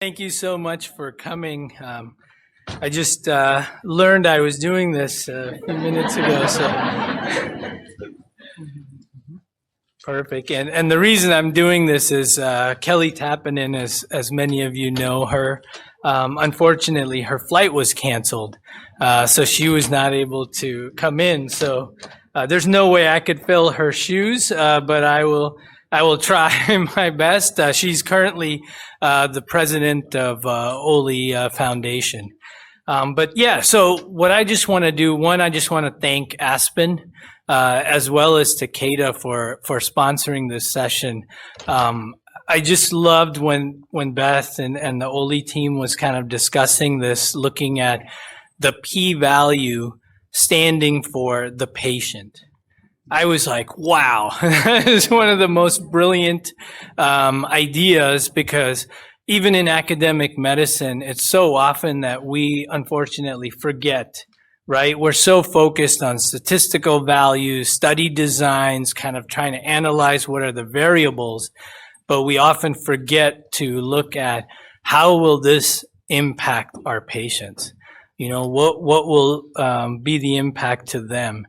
Thank you so much for coming. I just learned I was doing this a few minutes ago, so perfect. And the reason I'm doing this is Kelly Tappinen, as many of you know her. Unfortunately, her flight was canceled, so she was not able to come in. So there's no way I could fill her shoes, but I will try my best. She's currently the president of Oley Foundation. But yeah, so what I just want to do, one, I just want to thank ASPEN as well as Takeda for sponsoring this session. I just loved when Beth and the Oley team was kind of discussing this, looking at the p-value standing for the patient. I was like, wow, that is one of the most brilliant ideas, because even in academic medicine, it's so often that we unfortunately forget, right? We're so focused on statistical values, study designs, kind of trying to analyze what are the variables, but we often forget to look at how will this impact our patients? You know, what will be the impact to them?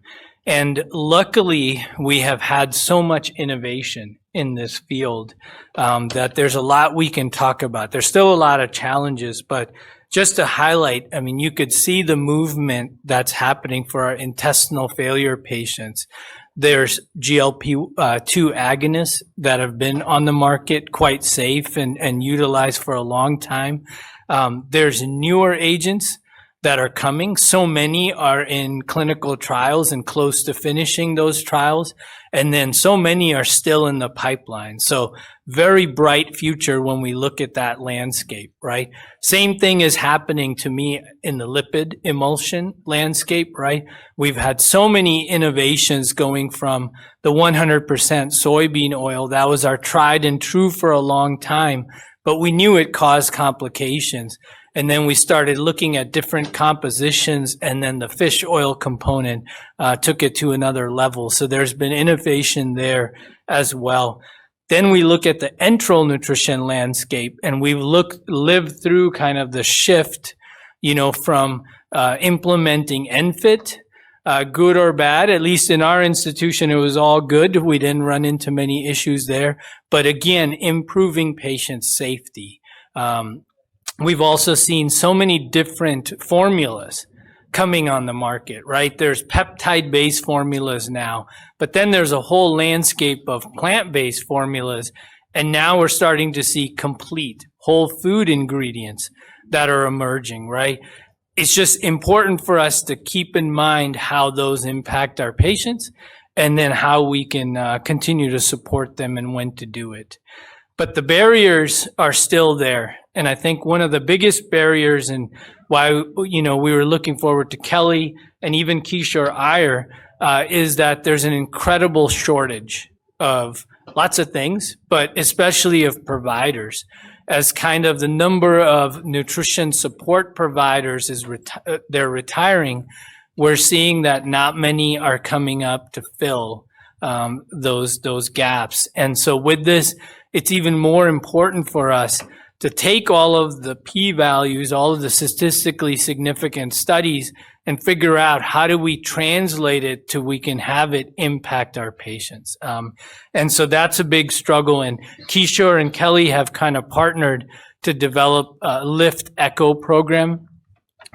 And luckily, we have had so much innovation in this field that there's a lot we can talk about. There's still a lot of challenges, but just to highlight, I mean, you could see the movement that's happening for our intestinal failure patients. There's GLP-2 agonists that have been on the market, quite safe and utilized for a long time. There's newer agents that are coming. So many are in clinical trials and close to finishing those trials. And then so many are still in the pipeline. So very bright future when we look at that landscape, right? Same thing is happening to me in the lipid emulsion landscape, right? We've had so many innovations going from the 100% soybean oil. That was our tried and true for a long time, but we knew it caused complications. And then we started looking at different compositions, and then the fish oil component took it to another level. So there's been innovation there as well. Then we look at the enteral nutrition landscape, and we've lived through kind of the shift, you know, from implementing NFIT, good or bad. At least in our institution, it was all good. We didn't run into many issues there. But again, improving patient safety. We've also seen so many different formulas coming on the market, right? There's peptide-based formulas now, but then there's a whole landscape of plant-based formulas, and now we're starting to see complete whole food ingredients that are emerging, right? It's just important for us to keep in mind how those impact our patients, and then how we can continue to support them and when to do it. But the barriers are still there. And I think one of the biggest barriers, and why, you know, we were looking forward to Kelly and even Kishore Iyer, is that there's an incredible shortage of lots of things, but especially of providers. As kind of the number of nutrition support providers is they're retiring, we're seeing that not many are coming up to fill those gaps. And so with this, it's even more important for us to take all of the p-values, all of the statistically significant studies, and figure out how do we translate it to we can have it impact our patients. And so that's a big struggle. And Kishore and Kelly have kind of partnered to develop a Lift Echo program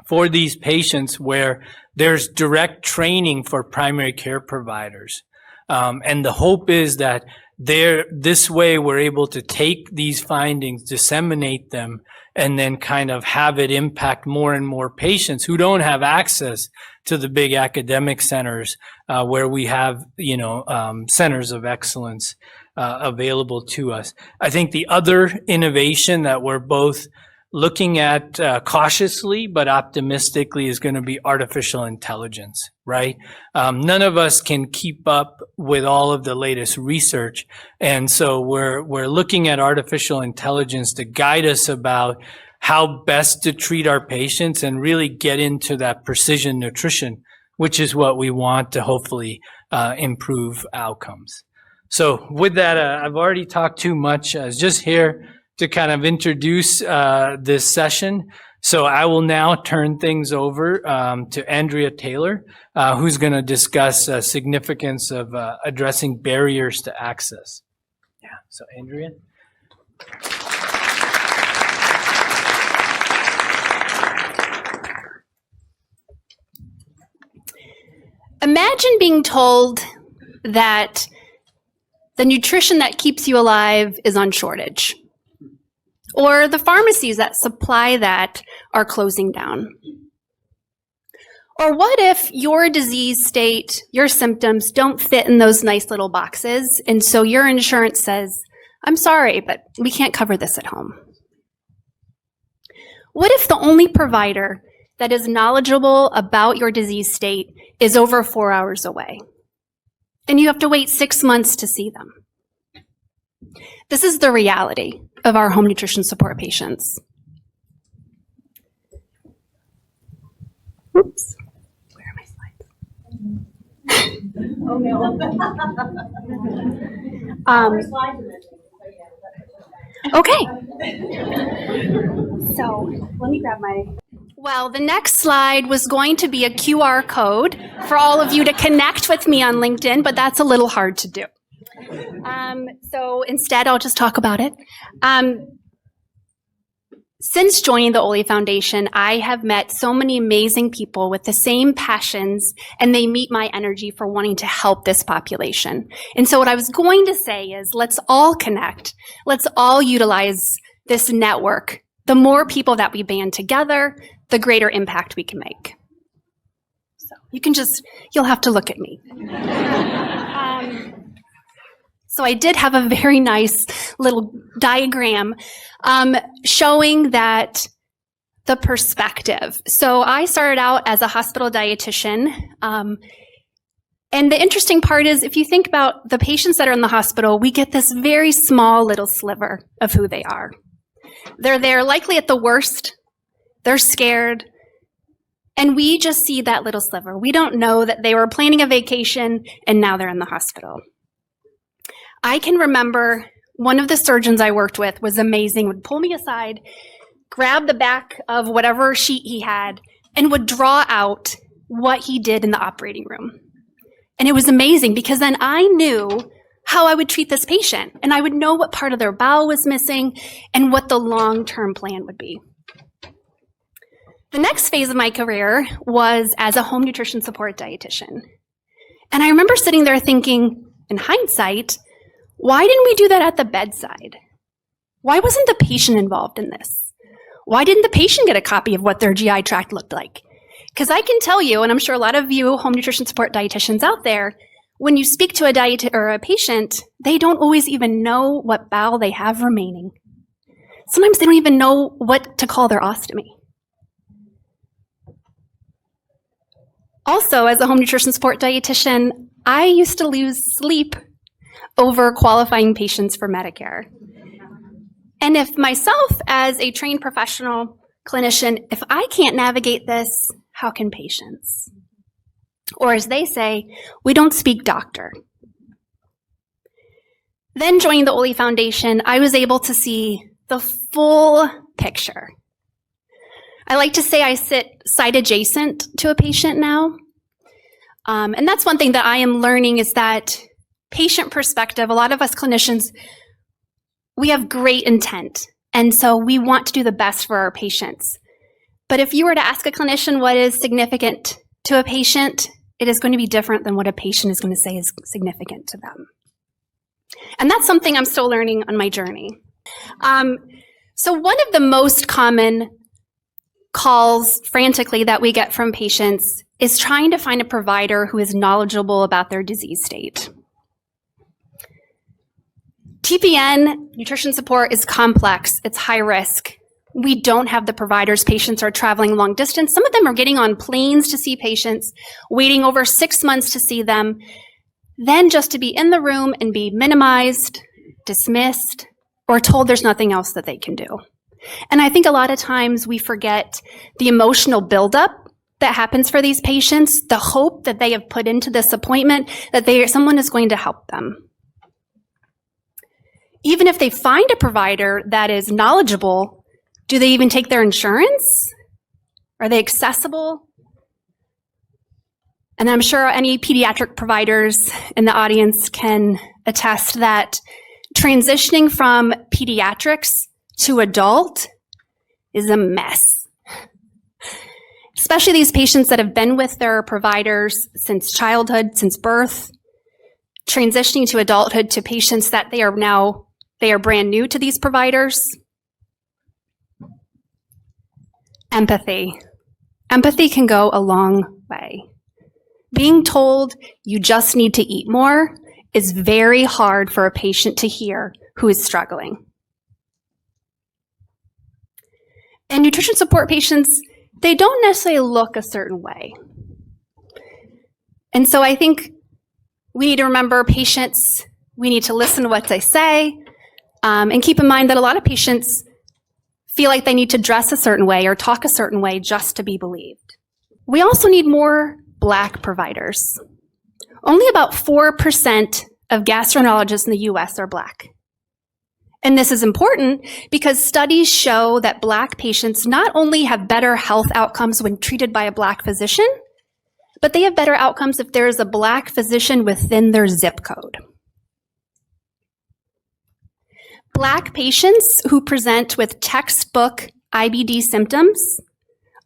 for these patients where there's direct training for primary care providers. And the hope is that this way we're able to take these findings, disseminate them, and then kind of have it impact more and more patients who don't have access to the big academic centers where we have, you know, centers of excellence available to us. I think the other innovation that we're both looking at cautiously but optimistically is going to be artificial intelligence, right? None of us can keep up with all of the latest research. And so we're looking at artificial intelligence to guide us about how best to treat our patients and really get into that precision nutrition, which is what we want to hopefully improve outcomes. So with that, I've already talked too much. I was just here to kind of introduce this session. So I will now turn things over to Andrea Taylor, who's going to discuss significance of addressing barriers to access. Yeah, so Andrea. Imagine being told that the nutrition that keeps you alive is on shortage, or the pharmacies that supply that are closing down. Or what if your disease state, your symptoms don't fit in those nice little boxes, and so your insurance says, I'm sorry, but we can't cover this at home? What if the only provider that is knowledgeable about your disease state is over 4 hours away, and you have to wait 6 months to see them? This is the reality of our home nutrition support patients. Oops, where are my slides? Oh no. Okay. So let me grab my... Well, the next slide was going to be a QR code for all of you to connect with me on LinkedIn, but that's a little hard to do. So instead, I'll just talk about it. Since joining the Oley Foundation, I have met so many amazing people with the same passions, and they meet my energy for wanting to help this population. And so what I was going to say is, let's all connect. Let's all utilize this network. The more people that we band together, the greater impact we can make. So you'll have to look at me. So I did have a very nice little diagram showing that the perspective. So I started out as a hospital dietitian. And the interesting part is, if you think about the patients that are in the hospital, we get this very small little sliver of who they are. They're there likely at the worst. They're scared. And we just see that little sliver. We don't know that they were planning a vacation and now they're in the hospital. I can remember one of the surgeons I worked with was amazing, would pull me aside, grab the back of whatever sheet he had, and would draw out what he did in the operating room. And it was amazing because then I knew how I would treat this patient, and I would know what part of their bowel was missing and what the long-term plan would be. The next phase of my career was as a home nutrition support dietitian. And I remember sitting there thinking, in hindsight, why didn't we do that at the bedside? Why wasn't the patient involved in this? Why didn't the patient get a copy of what their GI tract looked like? Because I can tell you, and I'm sure a lot of you home nutrition support dietitians out there, when you speak to a patient, they don't always even know what bowel they have remaining. Sometimes they don't even know what to call their ostomy. Also, as a home nutrition support dietitian, I used to lose sleep over qualifying patients for Medicare. And if myself, as a trained professional clinician, if I can't navigate this, how can patients? Or as they say, we don't speak doctor. Then joining the Oley Foundation, I was able to see the full picture. I like to say I sit site adjacent to a patient now. And that's one thing that I am learning is that patient perspective, a lot of us clinicians, we have great intent. And so we want to do the best for our patients. But if you were to ask a clinician what is significant to a patient, it is going to be different than what a patient is going to say is significant to them. And that's something I'm still learning on my journey. So one of the most common calls frantically that we get from patients is trying to find a provider who is knowledgeable about their disease state. TPN, nutrition support, is complex. It's high risk. We don't have the providers. Patients are traveling long distance. Some of them are getting on planes to see patients, waiting over 6 months to see them, then just to be in the room and be minimized, dismissed, or told there's nothing else that they can do. And I think a lot of times we forget the emotional buildup that happens for these patients, the hope that they have put into this appointment, that someone is going to help them. even if they find a provider that is knowledgeable, do they even take their insurance? Are they accessible? And I'm sure any pediatric providers in the audience can attest that transitioning from pediatrics to adult is a mess. Especially these patients that have been with their providers since childhood, since birth, transitioning to adulthood to patients that they are brand new to these providers. Empathy. Empathy can go a long way. Being told you just need to eat more is very hard for a patient to hear who is struggling. And nutrition support patients, they don't necessarily look a certain way. And so I think we need to remember patients, we need to listen to what they say, and keep in mind that a lot of patients feel like they need to dress a certain way or talk a certain way just to be believed. We also need more Black providers. Only about 4% of gastroenterologists in the US are Black. And this is important because studies show that Black patients not only have better health outcomes when treated by a Black physician, but they have better outcomes if there is a Black physician within their zip code. Black patients who present with textbook IBD symptoms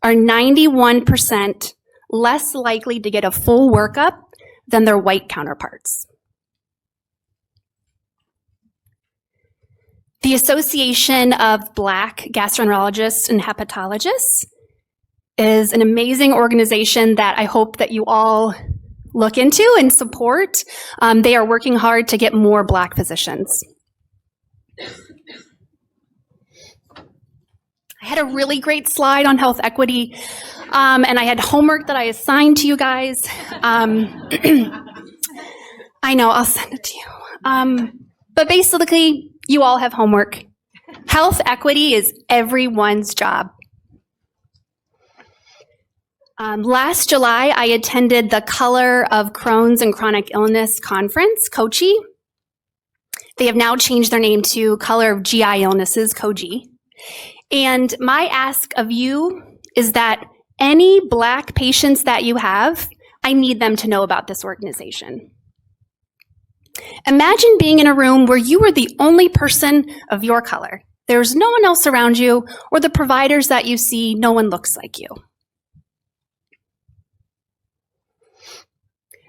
are 91% less likely to get a full workup than their white counterparts. The Association of Black Gastroenterologists and Hepatologists is an amazing organization that I hope that you all look into and support. They are working hard to get more Black physicians. I had a really great slide on health equity, and I had homework that I assigned to you guys. I know, I'll send it to you. But basically, you all have homework. Health equity is everyone's job. Last July, I attended the Color of Crohn's and Chronic Illness Conference, COCHI. They have now changed their name to Color of GI Illnesses, COGI. And my ask of you is that any Black patients that you have, I need them to know about this organization. Imagine being in a room where you are the only person of your color. There's no one else around you, or the providers that you see, no one looks like you.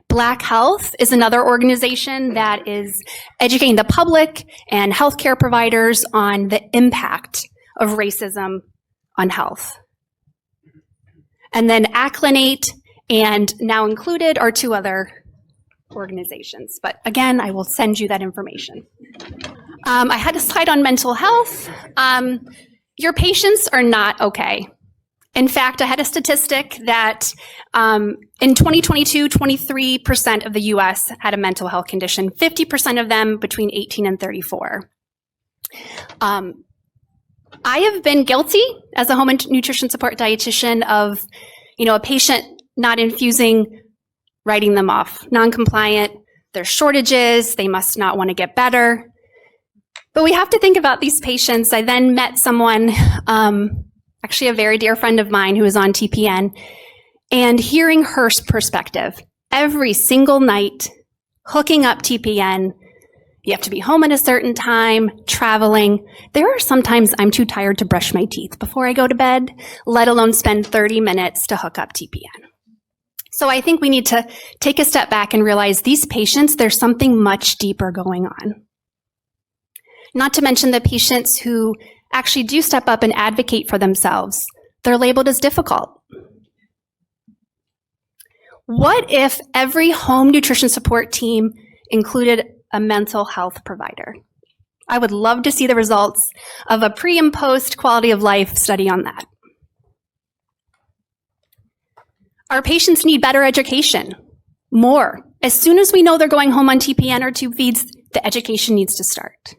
Black Health is another organization that is educating the public and healthcare providers on the impact of racism on health. And then Acclinate and Now Included are two other organizations. But again, I will send you that information. I had a slide on mental health. Your patients are not okay. In fact, I had a statistic that in 2022, 23% of the US had a mental health condition, 50% of them between 18 and 34. I have been guilty as a home and nutrition support dietitian of, a patient not infusing, writing them off, non-compliant, there's shortages, they must not want to get better. But we have to think about these patients. I then met someone, actually a very dear friend of mine who is on TPN, and hearing her perspective every single night, hooking up TPN, you have to be home at a certain time, traveling. There are sometimes I'm too tired to brush my teeth before I go to bed, let alone spend 30 minutes to hook up TPN. So I think we need to take a step back and realize these patients, there's something much deeper going on. Not to mention the patients who actually do step up and advocate for themselves. They're labeled as difficult. What if every home nutrition support team included a mental health provider? I would love to see the results of a pre and post quality of life study on that. Our patients need better education, more. As soon as we know they're going home on TPN or tube feeds, the education needs to start.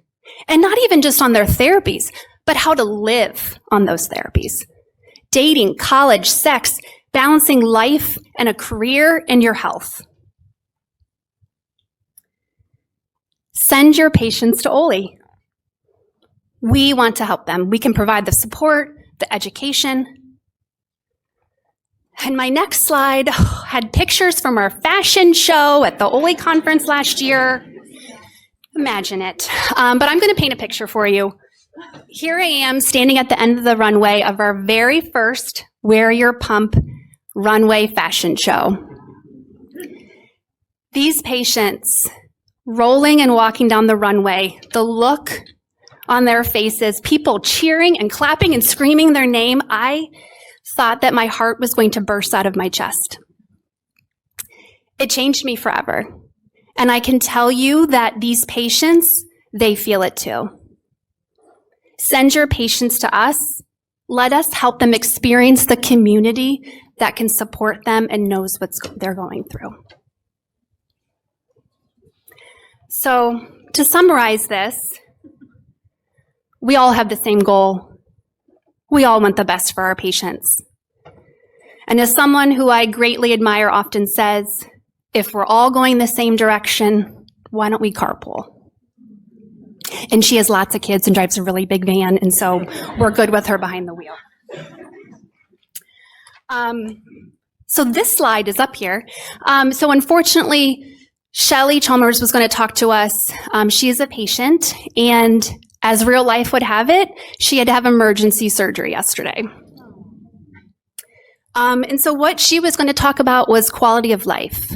And not even just on their therapies, but how to live on those therapies. Dating, college, sex, balancing life and a career and your health. Send your patients to Oley. We want to help them. We can provide the support, the education. And my next slide had pictures from our fashion show at the Oley conference last year. Imagine it. But I'm going to paint a picture for you. Here I am standing at the end of the runway of our very first Wear Your Pump runway fashion show. These patients rolling and walking down the runway, the look on their faces, people cheering and clapping and screaming their name, I thought that my heart was going to burst out of my chest. It changed me forever. And I can tell you that these patients, they feel it too. Send your patients to us. Let us help them experience the community that can support them and knows what they're going through. So, to summarize this, we all have the same goal. We all want the best for our patients. And as someone who I greatly admire often says, if we're all going the same direction, why don't we carpool? And she has lots of kids and drives a really big van, and so we're good with her behind the wheel. So this slide is up here. So unfortunately, Shelley Chalmers was going to talk to us. She is a patient, and as real life would have it, she had to have emergency surgery yesterday. And so what she was going to talk about was quality of life.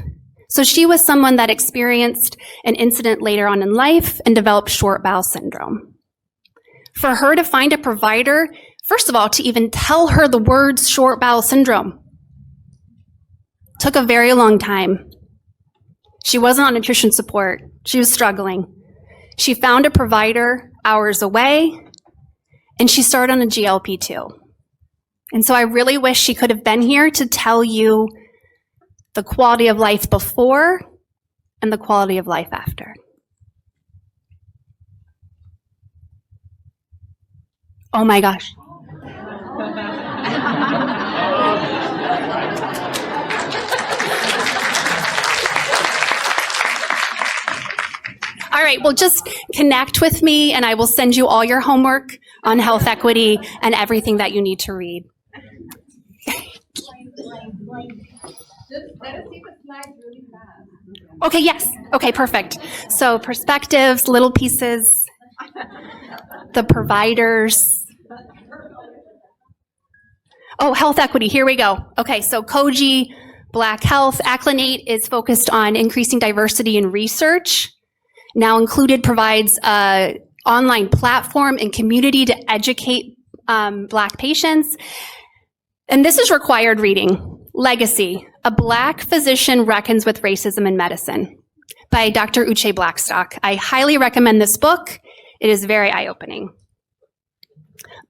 So she was someone that experienced an incident later on in life and developed short bowel syndrome. For her to find a provider, first of all, to even tell her the words short bowel syndrome, took a very long time. She wasn't on nutrition support. She was struggling. She found a provider hours away, and she started on a GLP-2. And so I really wish she could have been here to tell you the quality of life before and the quality of life after. Oh my gosh. All right, well, just connect with me and I will send you all your homework on health equity and everything that you need to read. Okay, yes. Okay, perfect. So perspectives, little pieces, the providers. Oh, health equity, here we go. Okay, so Koji, Black Health, Acclinate is focused on increasing diversity in research. Now Included provides an online platform and community to educate Black patients. And this is required reading. Legacy, A Black Physician Reckons with Racism in Medicine by Dr. Uche Blackstock. I highly recommend this book. It is very eye-opening.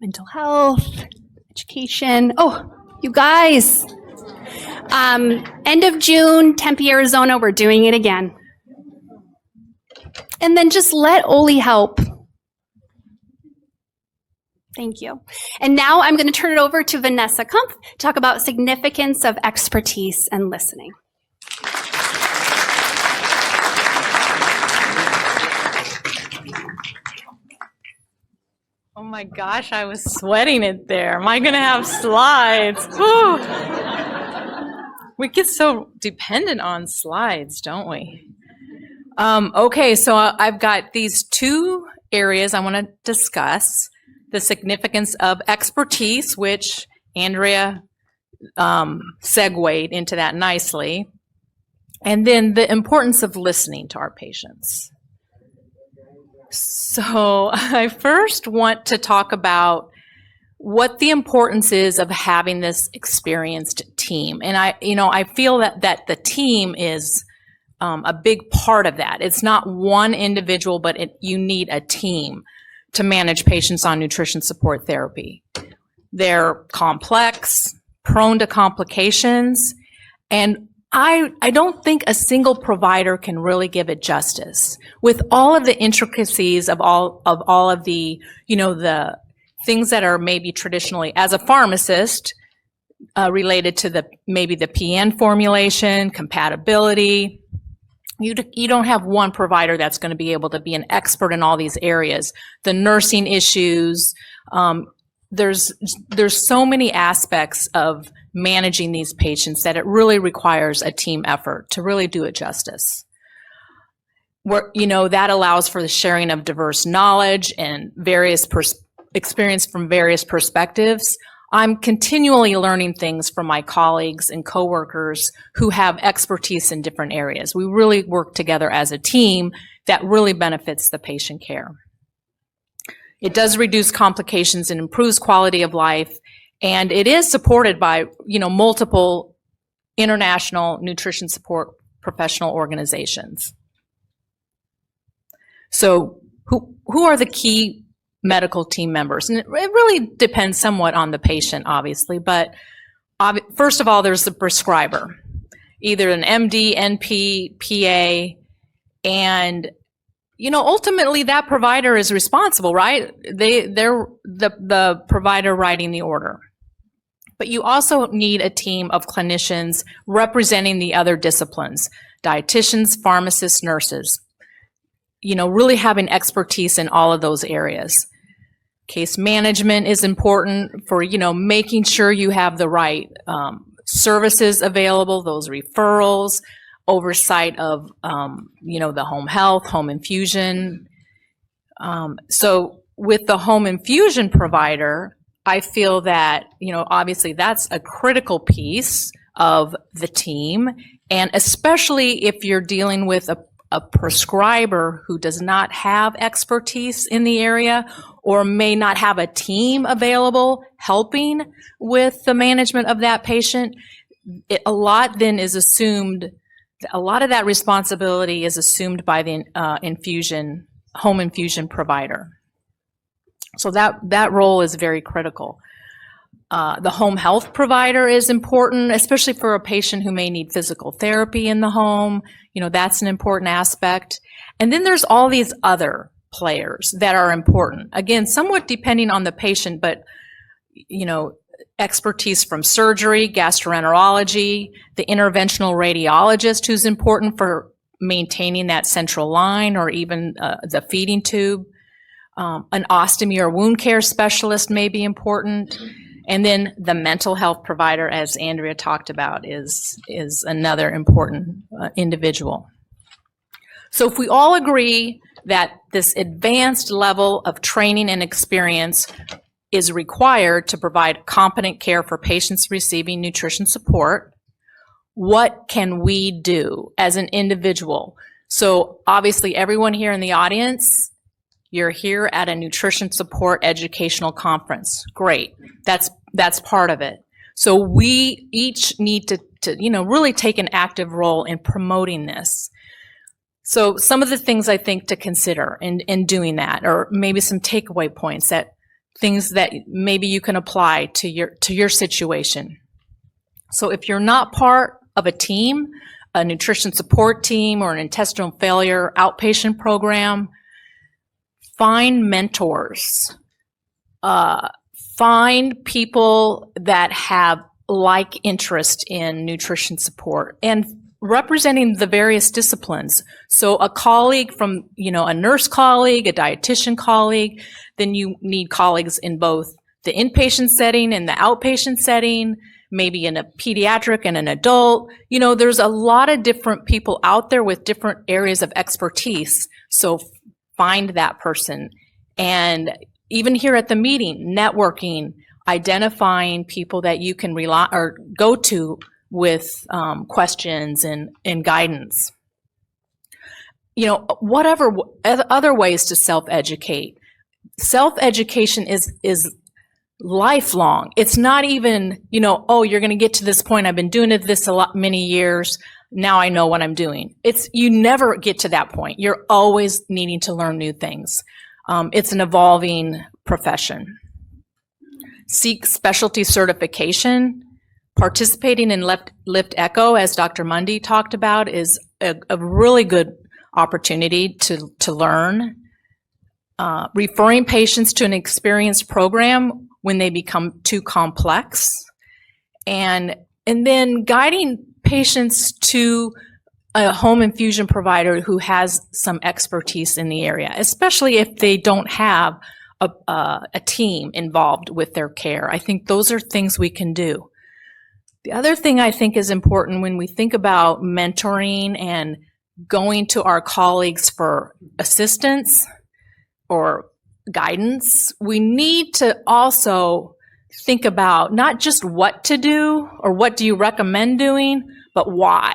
Mental health, education. Oh, you guys. End of June, Tempe, Arizona, we're doing it again. And then just let Oley help. Thank you. And now I'm going to turn it over to Vanessa Kumpf to talk about significance of expertise and listening. Oh my gosh, I was sweating it there. Am I going to have slides? Whew. We get so dependent on slides, don't we? Okay, so I've got these two areas I want to discuss. The significance of expertise, which Andrea segued into that nicely, and then the importance of listening to our patients. So I first want to talk about what the importance is of having this experienced team. And I feel that the team is a big part of that. It's not one individual, but you need a team to manage patients on nutrition support therapy. They're complex, prone to complications, and I don't think a single provider can really give it justice. With all of the intricacies of all of the, the things that are maybe traditionally, as a pharmacist, related to maybe the PN formulation, compatibility, You don't have one provider that's going to be able to be an expert in all these areas. The nursing issues, there's so many aspects of managing these patients that it really requires a team effort to really do it justice. That allows for the sharing of diverse knowledge and various experience from various perspectives. I'm continually learning things from my colleagues and coworkers who have expertise in different areas. We really work together as a team that really benefits the patient care. It does reduce complications and improves quality of life, and it is supported by, multiple international nutrition support professional organizations. So who are the key medical team members? And it really depends somewhat on the patient, obviously, but first of all, there's the prescriber, either an MD, NP, PA, and ultimately that provider is responsible, right? They're the provider writing the order. But you also need a team of clinicians representing the other disciplines, dietitians, pharmacists, nurses, really having expertise in all of those areas. Case management is important for, making sure you have the right services available, those referrals, oversight of, the home health, home infusion. So with the home infusion provider, I feel that, obviously that's a critical piece of the team. And especially if you're dealing with a prescriber who does not have expertise in the area or may not have a team available helping with the management of that patient, a lot then is assumed, a lot of that responsibility is assumed by the home infusion provider. So that role is very critical. The home health provider is important, especially for a patient who may need physical therapy in the home. That's an important aspect. And then there's all these other players that are important. Again, somewhat depending on the patient, but, expertise from surgery, gastroenterology, the interventional radiologist who's important for maintaining that central line or even the feeding tube. An ostomy or wound care specialist may be important. And then the mental health provider, as Andrea talked about, is another important individual. So if we all agree that this advanced level of training and experience is required to provide competent care for patients receiving nutrition support, what can we do as an individual? So obviously everyone here in the audience, you're here at a nutrition support educational conference. Great. That's part of it. So we each need to really take an active role in promoting this. So some of the things I think to consider in doing that, or maybe some takeaway points, that things that maybe you can apply to your situation. So if you're not part of a team, a nutrition support team or an intestinal failure outpatient program, find mentors. Find people that have like interest in nutrition support and representing the various disciplines. So a colleague from, a nurse colleague, a dietitian colleague, then you need colleagues in both the inpatient setting and the outpatient setting, maybe in a pediatric and an adult. There's a lot of different people out there with different areas of expertise. So find that person. And even here at the meeting, networking, identifying people that you can rely or go to with questions and guidance. Whatever other ways to self-educate. Self-education is lifelong. It's not even, you're going to get to this point. I've been doing this many years. Now I know what I'm doing. You never get to that point. You're always needing to learn new things. It's an evolving profession. Seek specialty certification. Participating in Lift Echo, as Dr. Mundi talked about, is a really good opportunity to learn. Referring patients to an experienced program when they become too complex. And then guiding patients to a home infusion provider who has some expertise in the area, especially if they don't have a team involved with their care. I think those are things we can do. The other thing I think is important when we think about mentoring and going to our colleagues for assistance or guidance, we need to also think about not just what to do or what do you recommend doing, but why.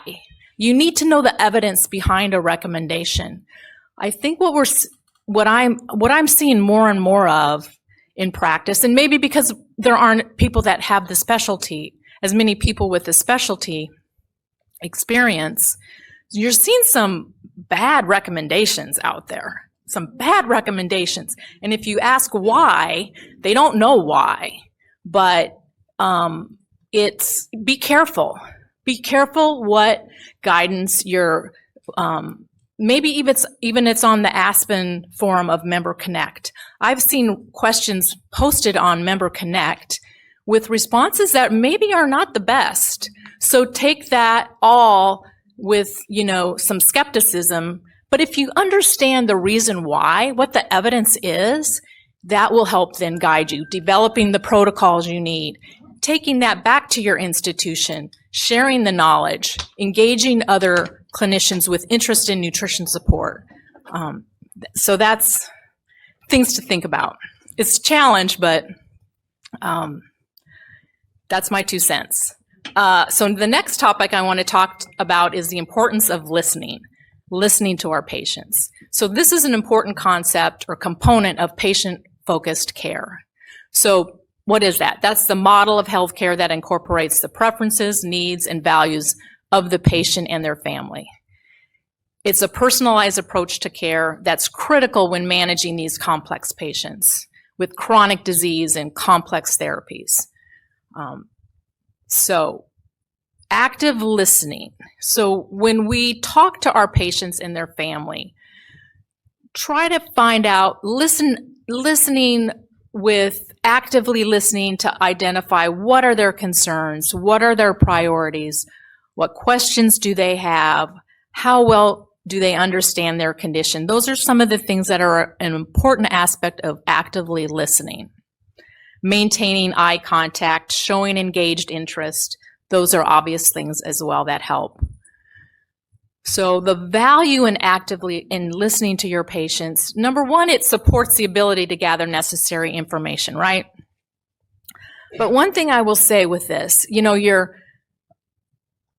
You need to know the evidence behind a recommendation. I think what I'm seeing more and more of in practice, and maybe because there aren't people that have the specialty, as many people with the specialty experience, you're seeing some bad recommendations out there, some bad recommendations. And if you ask why, they don't know why. But it's be careful. Be careful what guidance you're maybe even it's on the ASPEN forum of Member Connect. I've seen questions posted on Member Connect with responses that maybe are not the best. So take that all with, some skepticism. But if you understand the reason why, what the evidence is, that will help then guide you, developing the protocols you need, taking that back to your institution, sharing the knowledge, engaging other clinicians with interest in nutrition support. So that's things to think about. It's a challenge, but that's my 2 cents. So the next topic I want to talk about is the importance of listening to our patients. So this is an important concept or component of patient-focused care. So what is that? That's the model of healthcare that incorporates the preferences, needs, and values of the patient and their family. It's a personalized approach to care that's critical when managing these complex patients with chronic disease and complex therapies. So active listening. So when we talk to our patients and their family, try to find out, actively listening to identify what are their concerns, what are their priorities, what questions do they have, how well do they understand their condition. Those are some of the things that are an important aspect of actively listening. Maintaining eye contact, showing engaged interest, those are obvious things as well that help. So the value in listening to your patients, number one, it supports the ability to gather necessary information, right? But one thing I will say with this,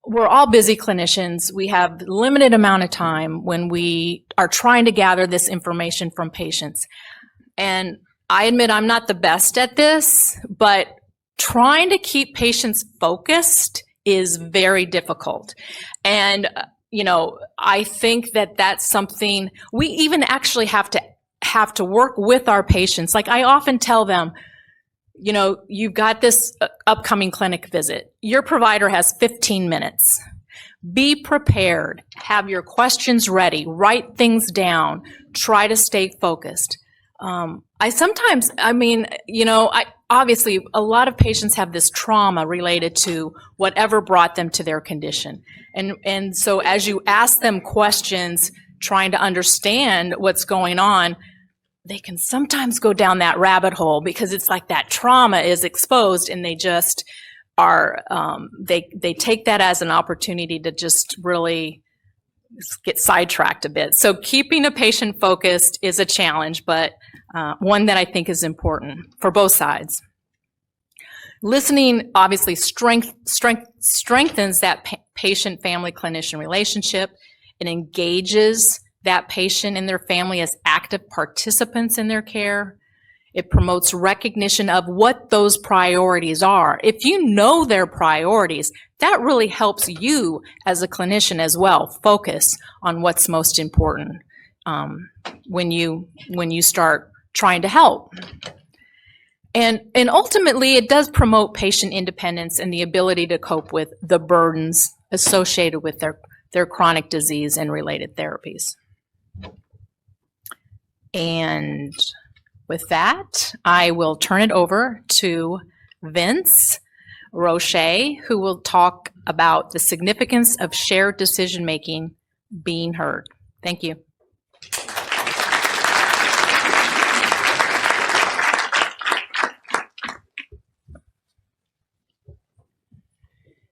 we're all busy clinicians. We have limited amount of time when we are trying to gather this information from patients. And I admit I'm not the best at this, but trying to keep patients focused is very difficult. And I think that that's something we even actually have to work with our patients. Like I often tell them, you've got this upcoming clinic visit. Your provider has 15 minutes. Be prepared. Have your questions ready. Write things down. Try to stay focused. Obviously a lot of patients have this trauma related to whatever brought them to their condition. And so as you ask them questions, trying to understand what's going on, they can sometimes go down that rabbit hole because it's like that trauma is exposed and they just are, they take that as an opportunity to just really get sidetracked a bit. So keeping a patient focused is a challenge, but one that I think is important for both sides. Listening obviously strengthens that patient-family-clinician relationship. It engages that patient and their family as active participants in their care. It promotes recognition of what those priorities are. If you know their priorities, that really helps you as a clinician as well focus on what's most important when you start trying to help. And ultimately, it does promote patient independence and the ability to cope with the burdens associated with their chronic disease and related therapies. And with that, I will turn it over to Vince Rosche, who will talk about the significance of shared decision-making being heard. Thank you.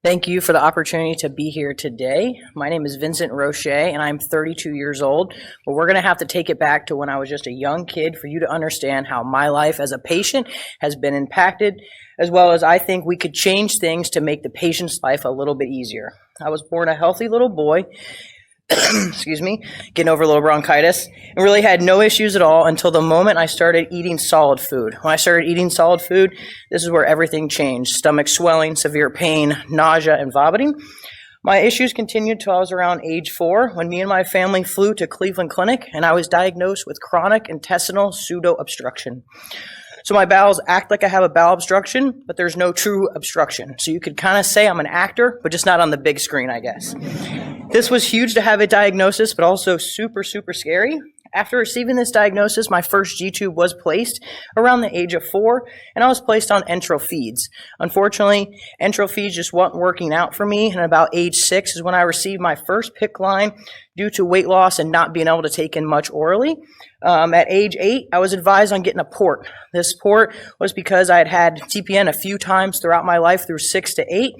Thank you for the opportunity to be here today. My name is Vincent Rosche, and I'm 32 years old, but we're going to have to take it back to when I was just a young kid for you to understand how my life as a patient has been impacted, as well as I think we could change things to make the patient's life a little bit easier. I was born a healthy little boy, excuse me, getting over a little bronchitis, and really had no issues at all until the moment I started eating solid food. When I started eating solid food, this is where everything changed. Stomach swelling, severe pain, nausea, and vomiting. My issues continued till I was around age 4 when me and my family flew to Cleveland Clinic and I was diagnosed with chronic intestinal pseudo-obstruction. So my bowels act like I have a bowel obstruction, but there's no true obstruction. So you could kind of say I'm an actor, but just not on the big screen, I guess. This was huge to have a diagnosis, but also super, super scary. After receiving this diagnosis, my first G-tube was placed around the age of 4, and I was placed on enteral feeds. Unfortunately, enteral feeds just weren't working out for me, and about age 6 is when I received my first PICC line due to weight loss and not being able to take in much orally. At age 8, I was advised on getting a port. This port was because I had had TPN a few times throughout my life through 6 to 8.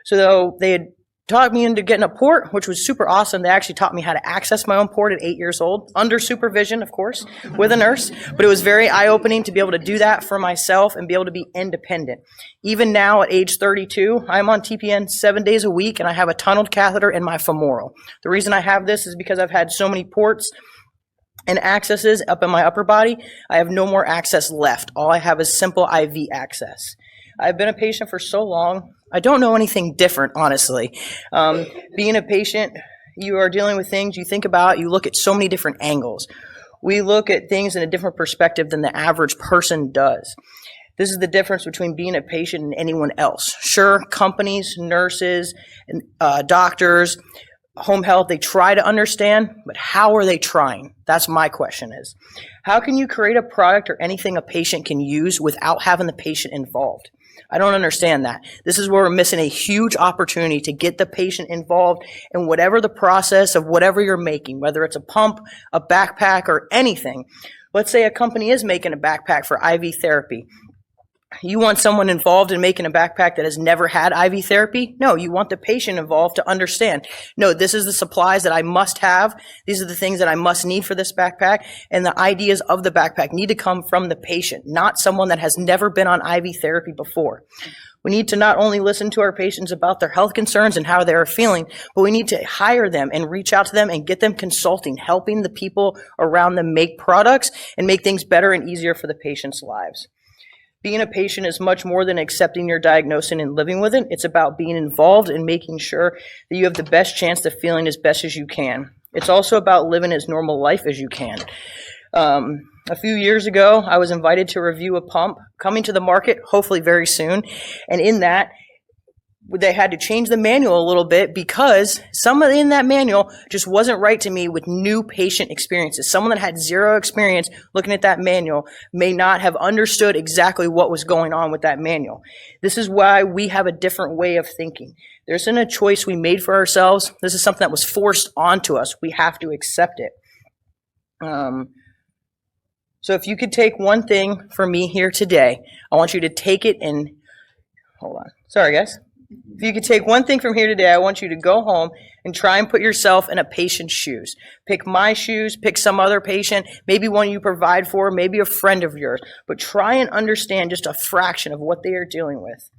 So though they had taught me into getting a port, which was super awesome. They actually taught me how to access my own port at 8 years old, under supervision, of course, with a nurse. But it was very eye-opening to be able to do that for myself and be able to be independent. Even now at age 32, I'm on TPN 7 days a week, and I have a tunneled catheter in my femoral. The reason I have this is because I've had so many ports and accesses up in my upper body. I have no more access left. All I have is simple IV access. I've been a patient for so long, I don't know anything different, honestly. Being a patient, you are dealing with things you think about, you look at so many different angles. We look at things in a different perspective than the average person does. This is the difference between being a patient and anyone else. Sure, companies, nurses, and doctors, home health, they try to understand, but how are they trying? That's my question is. How can you create a product or anything a patient can use without having the patient involved? I don't understand that. This is where we're missing a huge opportunity to get the patient involved in whatever the process of whatever you're making, whether it's a pump, a backpack, or anything. Let's say a company is making a backpack for IV therapy. You want someone involved in making a backpack that has never had IV therapy? No, you want the patient involved to understand. No, this is the supplies that I must have. These are the things that I must need for this backpack. And the ideas of the backpack need to come from the patient, not someone that has never been on IV therapy before. We need to not only listen to our patients about their health concerns and how they are feeling, but we need to hire them and reach out to them and get them consulting, helping the people around them make products and make things better and easier for the patients' lives. Being a patient is much more than accepting your diagnosis and living with it. It's about being involved and making sure that you have the best chance of feeling as best as you can. It's also about living as normal life as you can. A few years ago, I was invited to review a pump coming to the market, hopefully very soon. And in that, they had to change the manual a little bit because someone in that manual just wasn't right to me with new patient experiences. Someone that had zero experience looking at that manual may not have understood exactly what was going on with that manual. This is why we have a different way of thinking. There isn't a choice we made for ourselves. This is something that was forced onto us. We have to accept it. So if you could take one thing from me here today, I want you to take it and, hold on. Sorry, guys. If you could take one thing from here today, I want you to go home and try and put yourself in a patient's shoes. Pick my shoes, pick some other patient, maybe one you provide for, maybe a friend of yours, but try and understand just a fraction of what they are dealing with.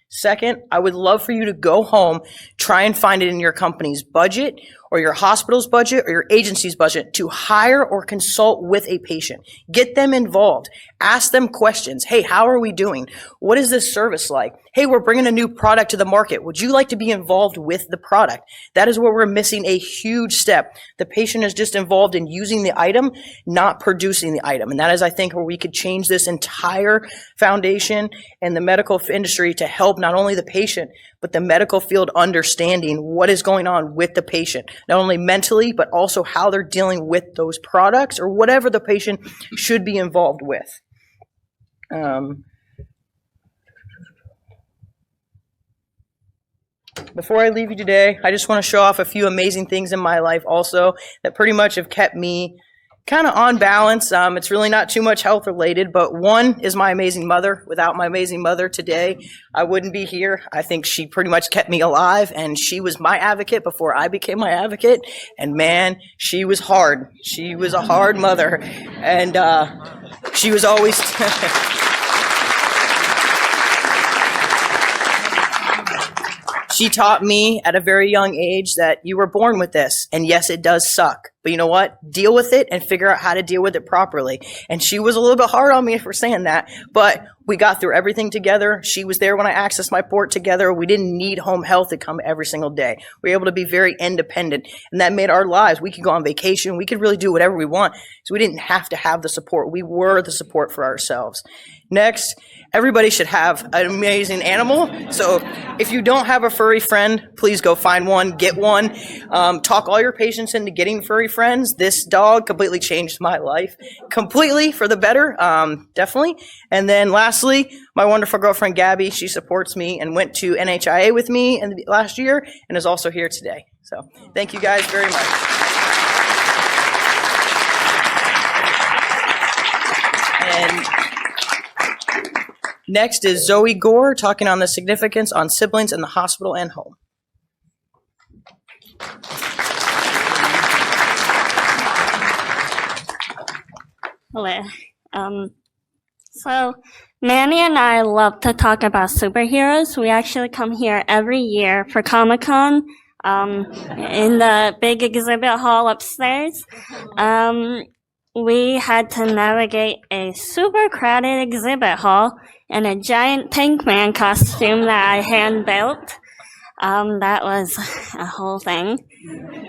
Second, I would love for you to go home, try and find it in your company's budget or your hospital's budget or your agency's budget to hire or consult with a patient. Get them involved. Ask them questions. Hey, how are we doing? What is this service like? Hey, we're bringing a new product to the market. Would you like to be involved with the product? That is where we're missing a huge step. The patient is just involved in using the item, not producing the item. And that is, I think, where we could change this entire foundation and the medical industry to help not only the patient, but the medical field understanding what is going on with the patient, not only mentally, but also how they're dealing with those products or whatever the patient should be involved with. before I leave you today, I just want to show off a few amazing things in my life also that pretty much have kept me kind of on balance. It's really not too much health related, but one is my amazing mother. Without my amazing mother today, I wouldn't be here. I think she pretty much kept me alive, and she was my advocate before I became my advocate. And man, she was hard. She was a hard mother, and she was always She taught me at a very young age that you were born with this, and yes, it does suck. But you know what? Deal with it and figure out how to deal with it properly. And she was a little bit hard on me for saying that, but we got through everything together. She was there when I accessed my port together. We didn't need home health to come every single day. We were able to be very independent, and that made our lives. We could go on vacation. We could really do whatever we want. So we didn't have to have the support. We were the support for ourselves. Next, everybody should have an amazing animal. So if you don't have a furry friend, please go find one, get one. Talk all your patients into getting furry friends. This dog completely changed my life, completely for the better, definitely. And then lastly, my wonderful girlfriend, Gabby, she supports me and went to NHIA with me in the last year and is also here today. So thank you guys very much. And next is Zoe Gore talking on the significance on siblings in the hospital and home. Hello. So Manny and I love to talk about superheroes. We actually come here every year for Comic-Con in the big exhibit hall upstairs. We had to navigate a super crowded exhibit hall in a giant Tank Man costume that I hand built. That was a whole thing.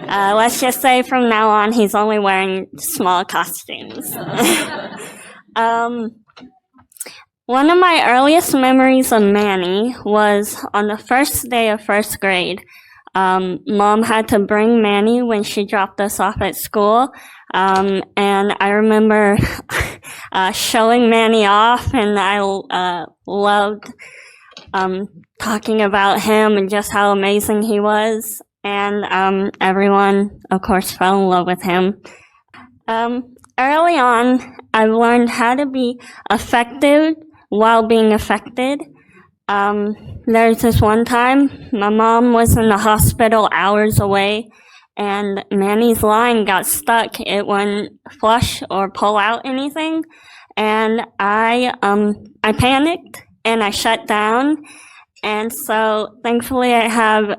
Let's just say from now on, he's only wearing small costumes. One of my earliest memories of Manny was on the first day of first grade. Mom had to bring Manny when she dropped us off at school. And I remember showing Manny off, and I loved talking about him and just how amazing he was. And everyone, of course, fell in love with him. Early on, I learned how to be effective while being affected. There's this one time, my mom was in the hospital hours away, and Manny's line got stuck. It wouldn't flush or pull out anything, and I panicked and I shut down. And so thankfully I have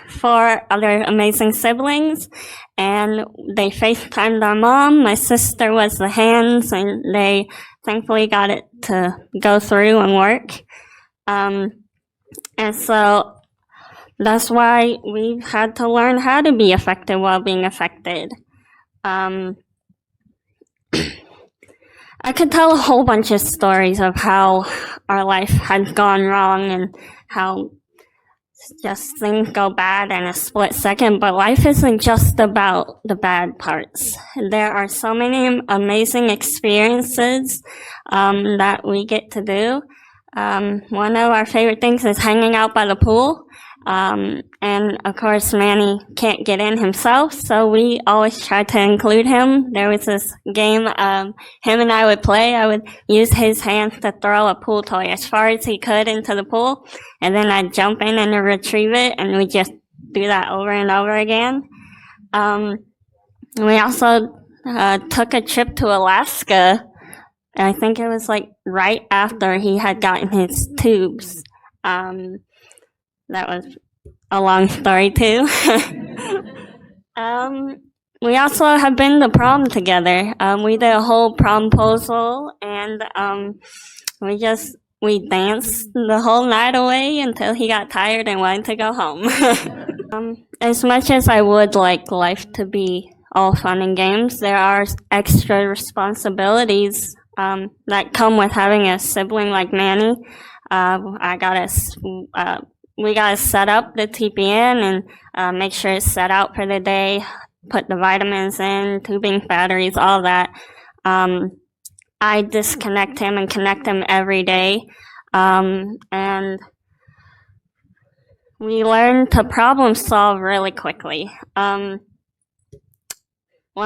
4 other amazing siblings, and they FaceTimed our mom. My sister was the hands, and they thankfully got it to go through and work. And so that's why we've had to learn how to be effective while being affected. I could tell a whole bunch of stories of how our life has gone wrong and how just things go bad in a split second, but life isn't just about the bad parts. There are so many amazing experiences that we get to do. One of our favorite things is hanging out by the pool. And of course, Manny can't get in himself, so we always try to include him. There was this game him and I would play. I would use his hands to throw a pool toy as far as he could into the pool, and then I'd jump in and retrieve it, and we just do that over and over again. We also took a trip to Alaska. I think it was like right after he had gotten his tubes. That was a long story too. We also have been to prom together. We did a whole promposal, and we danced the whole night away until he got tired and wanted to go home. As much as I would like life to be all fun and games, there are extra responsibilities that come with having a sibling like Manny. We gotta set up the TPN and make sure it's set out for the day, put the vitamins in, tubing, batteries, all that. I disconnect him and connect him every day. And we learned to problem solve really quickly. One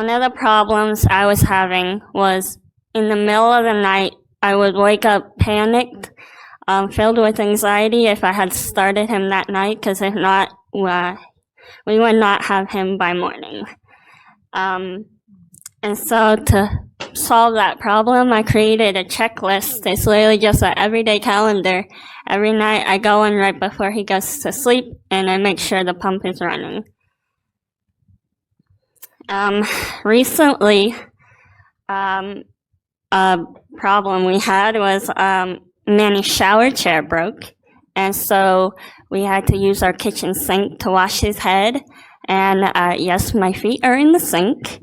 of the problems I was having was in the middle of the night, I would wake up panicked, filled with anxiety if I had started him that night, because if not, we would not have him by morning. And so to solve that problem, I created a checklist. It's literally just an everyday calendar. Every night I go in right before he goes to sleep, and I make sure the pump is running. Recently, a problem we had was Manny's shower chair broke, and so we had to use our kitchen sink to wash his head. And yes, my feet are in the sink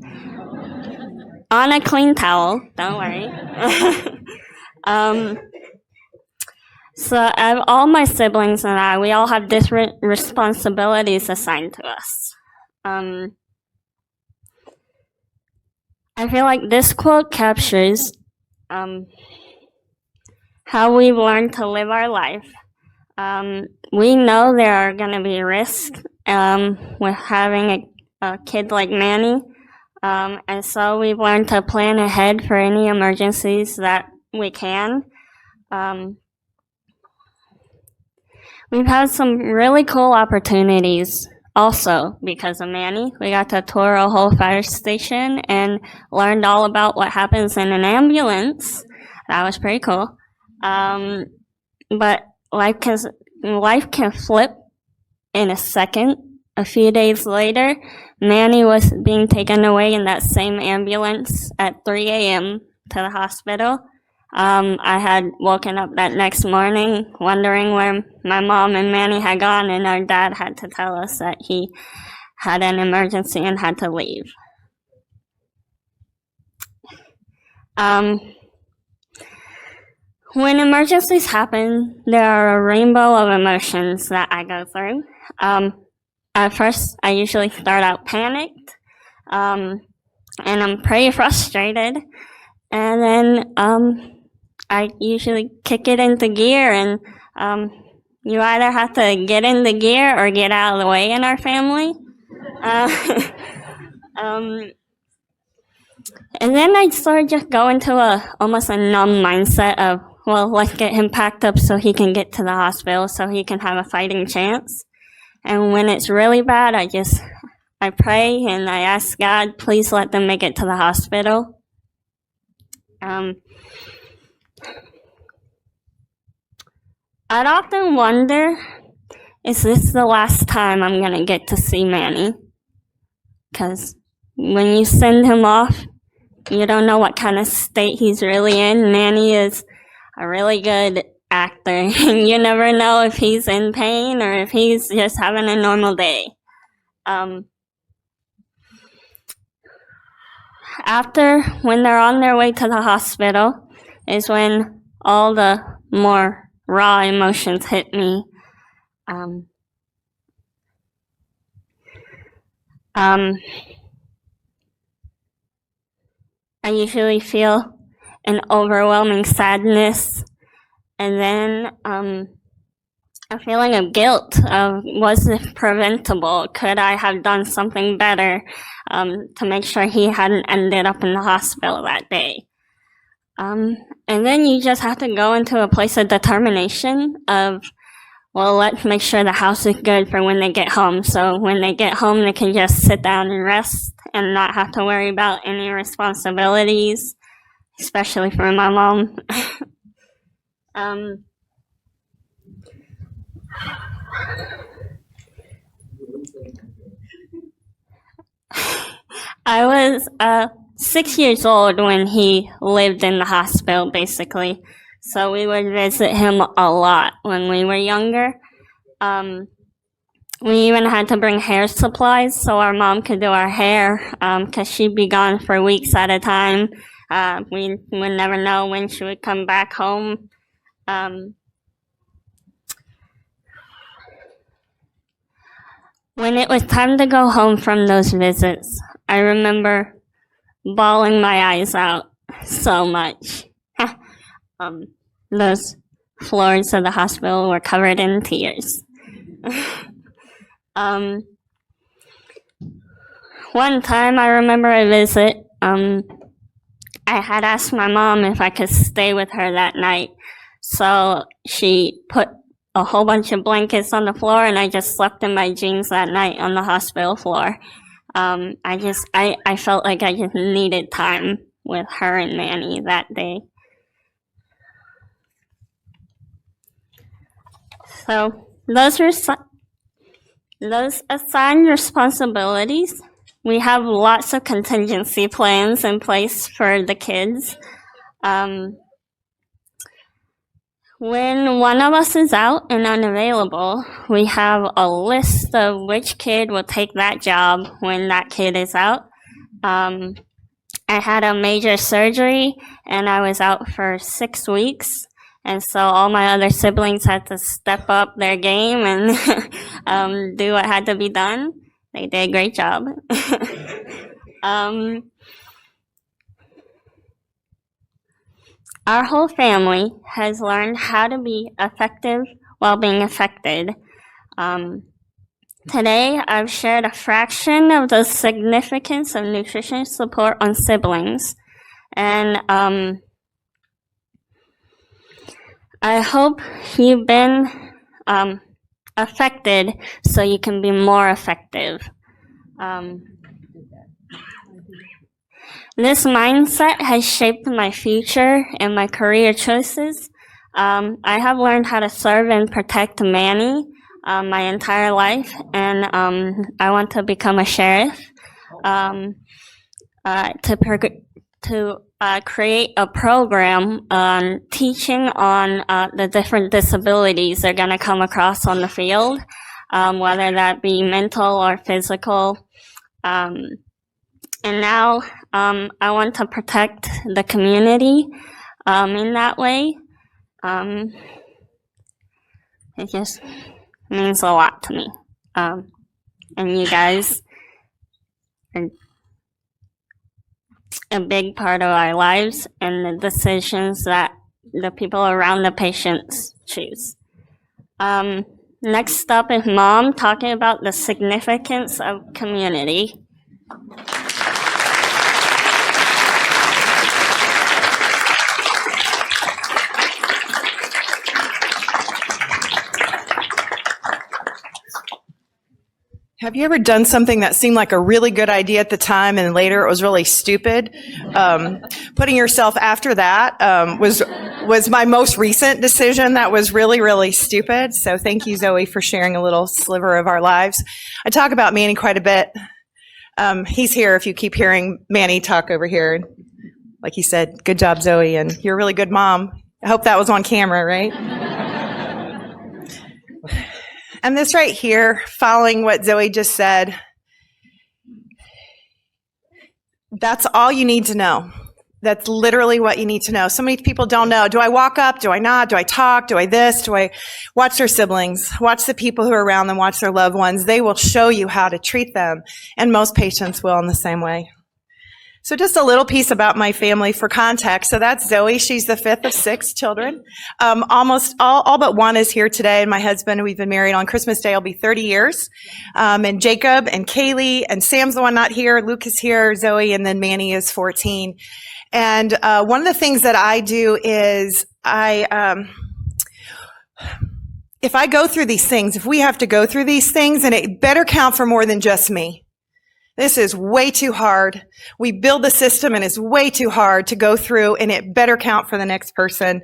on a clean towel. Don't worry. So all my siblings and I, we all have different responsibilities assigned to us. I feel like this quote captures how we've learned to live our life. We know there are going to be risks with having a kid like Manny, and so we've learned to plan ahead for any emergencies that we can. We've had some really cool opportunities also because of Manny. We got to tour a whole fire station and learned all about what happens in an ambulance. That was pretty cool. But life can flip in a second. A few days later, Manny was being taken away in that same ambulance at 3 a.m. to the hospital. I had woken up that next morning wondering where my mom and Manny had gone, and our dad had to tell us that he had an emergency and had to leave. When emergencies happen, there are a rainbow of emotions that I go through. At first, I usually start out panicked, and I'm pretty frustrated, and then I usually kick it into gear, and you either have to get into gear or get out of the way in our family. And then I sort of just go into almost a numb mindset of, well, let's get him packed up so he can get to the hospital so he can have a fighting chance. And when it's really bad, I pray and I ask God, please let them make it to the hospital. I'd often wonder, is this the last time I'm going to get to see Manny? Because when you send him off, you don't know what kind of state he's really in. Manny is a really good actor, and you never know if he's in pain or if he's just having a normal day. When they're on their way to the hospital, is when all the more raw emotions hit me. I usually feel an overwhelming sadness, and then a feeling of guilt of, was this preventable? Could I have done something better to make sure he hadn't ended up in the hospital that day? And then you just have to go into a place of determination of, well, let's make sure the house is good for when they get home. So when they get home, they can just sit down and rest and not have to worry about any responsibilities, especially for my mom. I was 6 years old when he lived in the hospital, basically. So we would visit him a lot when we were younger. We even had to bring hair supplies so our mom could do our hair, because she'd be gone for weeks at a time. We would never know when she would come back home. When it was time to go home from those visits, I remember bawling my eyes out so much. Those floors of the hospital were covered in tears. One time I remember a visit, I had asked my mom if I could stay with her that night. So she put a whole bunch of blankets on the floor and I just slept in my jeans that night on the hospital floor. I felt like I just needed time with her and Manny that day. So those assigned responsibilities, we have lots of contingency plans in place for the kids. When one of us is out and unavailable, we have a list of which kid will take that job when that kid is out. I had a major surgery and I was out for 6 weeks. And so all my other siblings had to step up their game and do what had to be done. They did a great job. Our whole family has learned how to be effective while being affected. Today, I've shared a fraction of the significance of nutrition support on siblings. And I hope you've been affected so you can be more effective. This mindset has shaped my future and my career choices. I have learned how to serve and protect Manny my entire life, and I want to become a sheriff to create a program on teaching on the different disabilities they're going to come across on the field, whether that be mental or physical. And now I want to protect the community in that way. It just means a lot to me. And you guys are a big part of our lives and the decisions that the people around the patients choose. Next up is Mom talking about the significance of community. Have you ever done something that seemed like a really good idea at the time and later it was really stupid? Putting yourself after that was my most recent decision that was really, really stupid. So thank you, Zoe, for sharing a little sliver of our lives. I talk about Manny quite a bit. He's here if you keep hearing Manny talk over here. Like he said, good job, Zoe, and you're a really good mom. I hope that was on camera, right? And this right here, following what Zoe just said, that's all you need to know. That's literally what you need to know. So many people don't know. Do I walk up? Do I not? Do I talk? Do I this? Do I watch their siblings? Watch the people who are around them. Watch their loved ones. They will show you how to treat them. And most patients will in the same way. So just a little piece about my family for context. So that's Zoe. She's the fifth of 6 children. Almost all but one is here today. And my husband, we've been married on Christmas Day, will be 30 years. And Jacob and Kaylee and Sam's the one not here. Luke is here, Zoe, and then Manny is 14. And one of the things that I do is if I go through these things, if we have to go through these things, and it better count for more than just me. This is way too hard. We build the system and it's way too hard to go through, and it better count for the next person.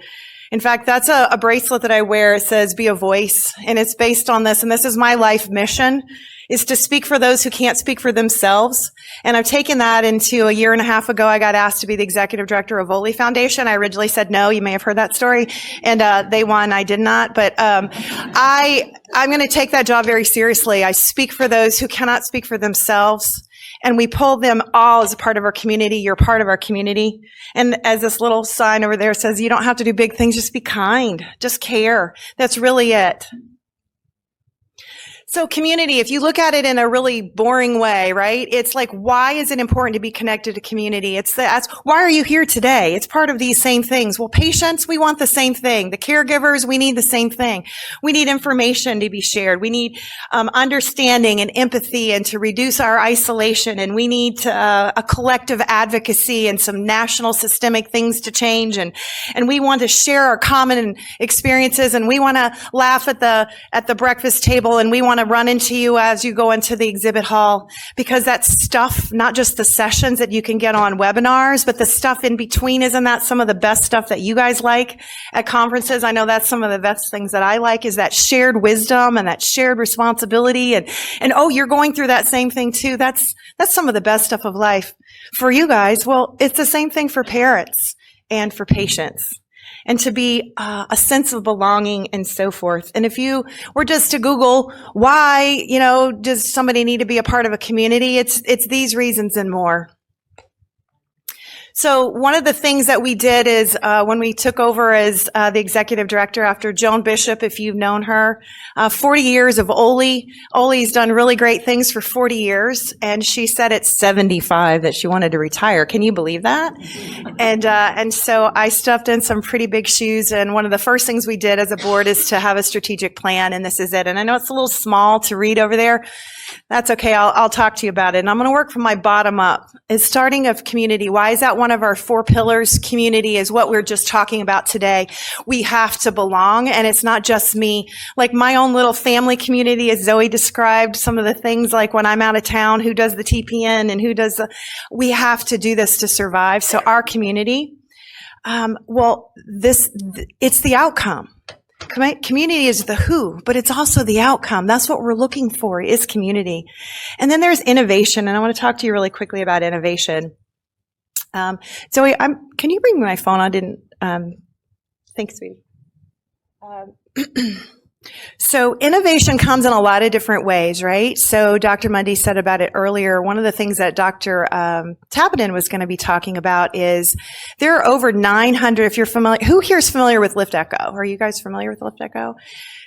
In fact, that's a bracelet that I wear. It says, be a voice. And it's based on this. And this is my life mission, is to speak for those who can't speak for themselves. And I've taken that into a year and a half ago. I got asked to be the executive director of Oley Foundation. I originally said no. You may have heard that story. And they won. I did not. But I'm going to take that job very seriously. I speak for those who cannot speak for themselves. And we pull them all as a part of our community. You're part of our community. And as this little sign over there says, you don't have to do big things. Just be kind. Just care. That's really it. So community, if you look at it in a really boring way, right? It's like, why is it important to be connected to community? That's why are you here today? It's part of these same things. Well, patients, we want the same thing. The caregivers, we need the same thing. We need information to be shared. We need understanding and empathy and to reduce our isolation. And we need a collective advocacy and some national systemic things to change. And we want to share our common experiences, and we want to laugh at the breakfast table, and we want to run into you as you go into the exhibit hall, because that stuff, not just the sessions that you can get on webinars, but the stuff in between, isn't that some of the best stuff that you guys like at conferences? I know that's some of the best things that I like, is that shared wisdom and that shared responsibility, and oh, you're going through that same thing too. That's some of the best stuff of life for you guys. Well, it's the same thing for parents and for patients. And to be a sense of belonging and so forth. And if you were just to Google why, does somebody need to be a part of a community, it's these reasons and more. So one of the things that we did is when we took over as the executive director after Joan Bishop, if you've known her, 40 years of Oley. Oley's done really great things for 40 years, and she said at 75 that she wanted to retire. Can you believe that? And so I stuffed in some pretty big shoes, and one of the first things we did as a board is to have a strategic plan, and this is it. And I know it's a little small to read over there. That's okay. I'll talk to you about it. And I'm going to work from my bottom up. It's starting of community. Why is that one of our 4 pillars? Community is what we're just talking about today. We have to belong, and it's not just me. Like my own little family community, as Zoe described, some of the things like when I'm out of town, who does the TPN and who does we have to do this to survive. So our community, it's the outcome. Community is the who, but it's also the outcome. That's what we're looking for, is community. And then there's innovation, and I want to talk to you really quickly about innovation. Zoe, can you bring me my phone? I didn't, thanks, sweetie. So innovation comes in a lot of different ways, right? So Dr. Mundi said about it earlier. One of the things that Dr. Tappenden was going to be talking about is there are over 900, if you're familiar, who here is familiar with Lift Echo? Are you guys familiar with Lift Echo?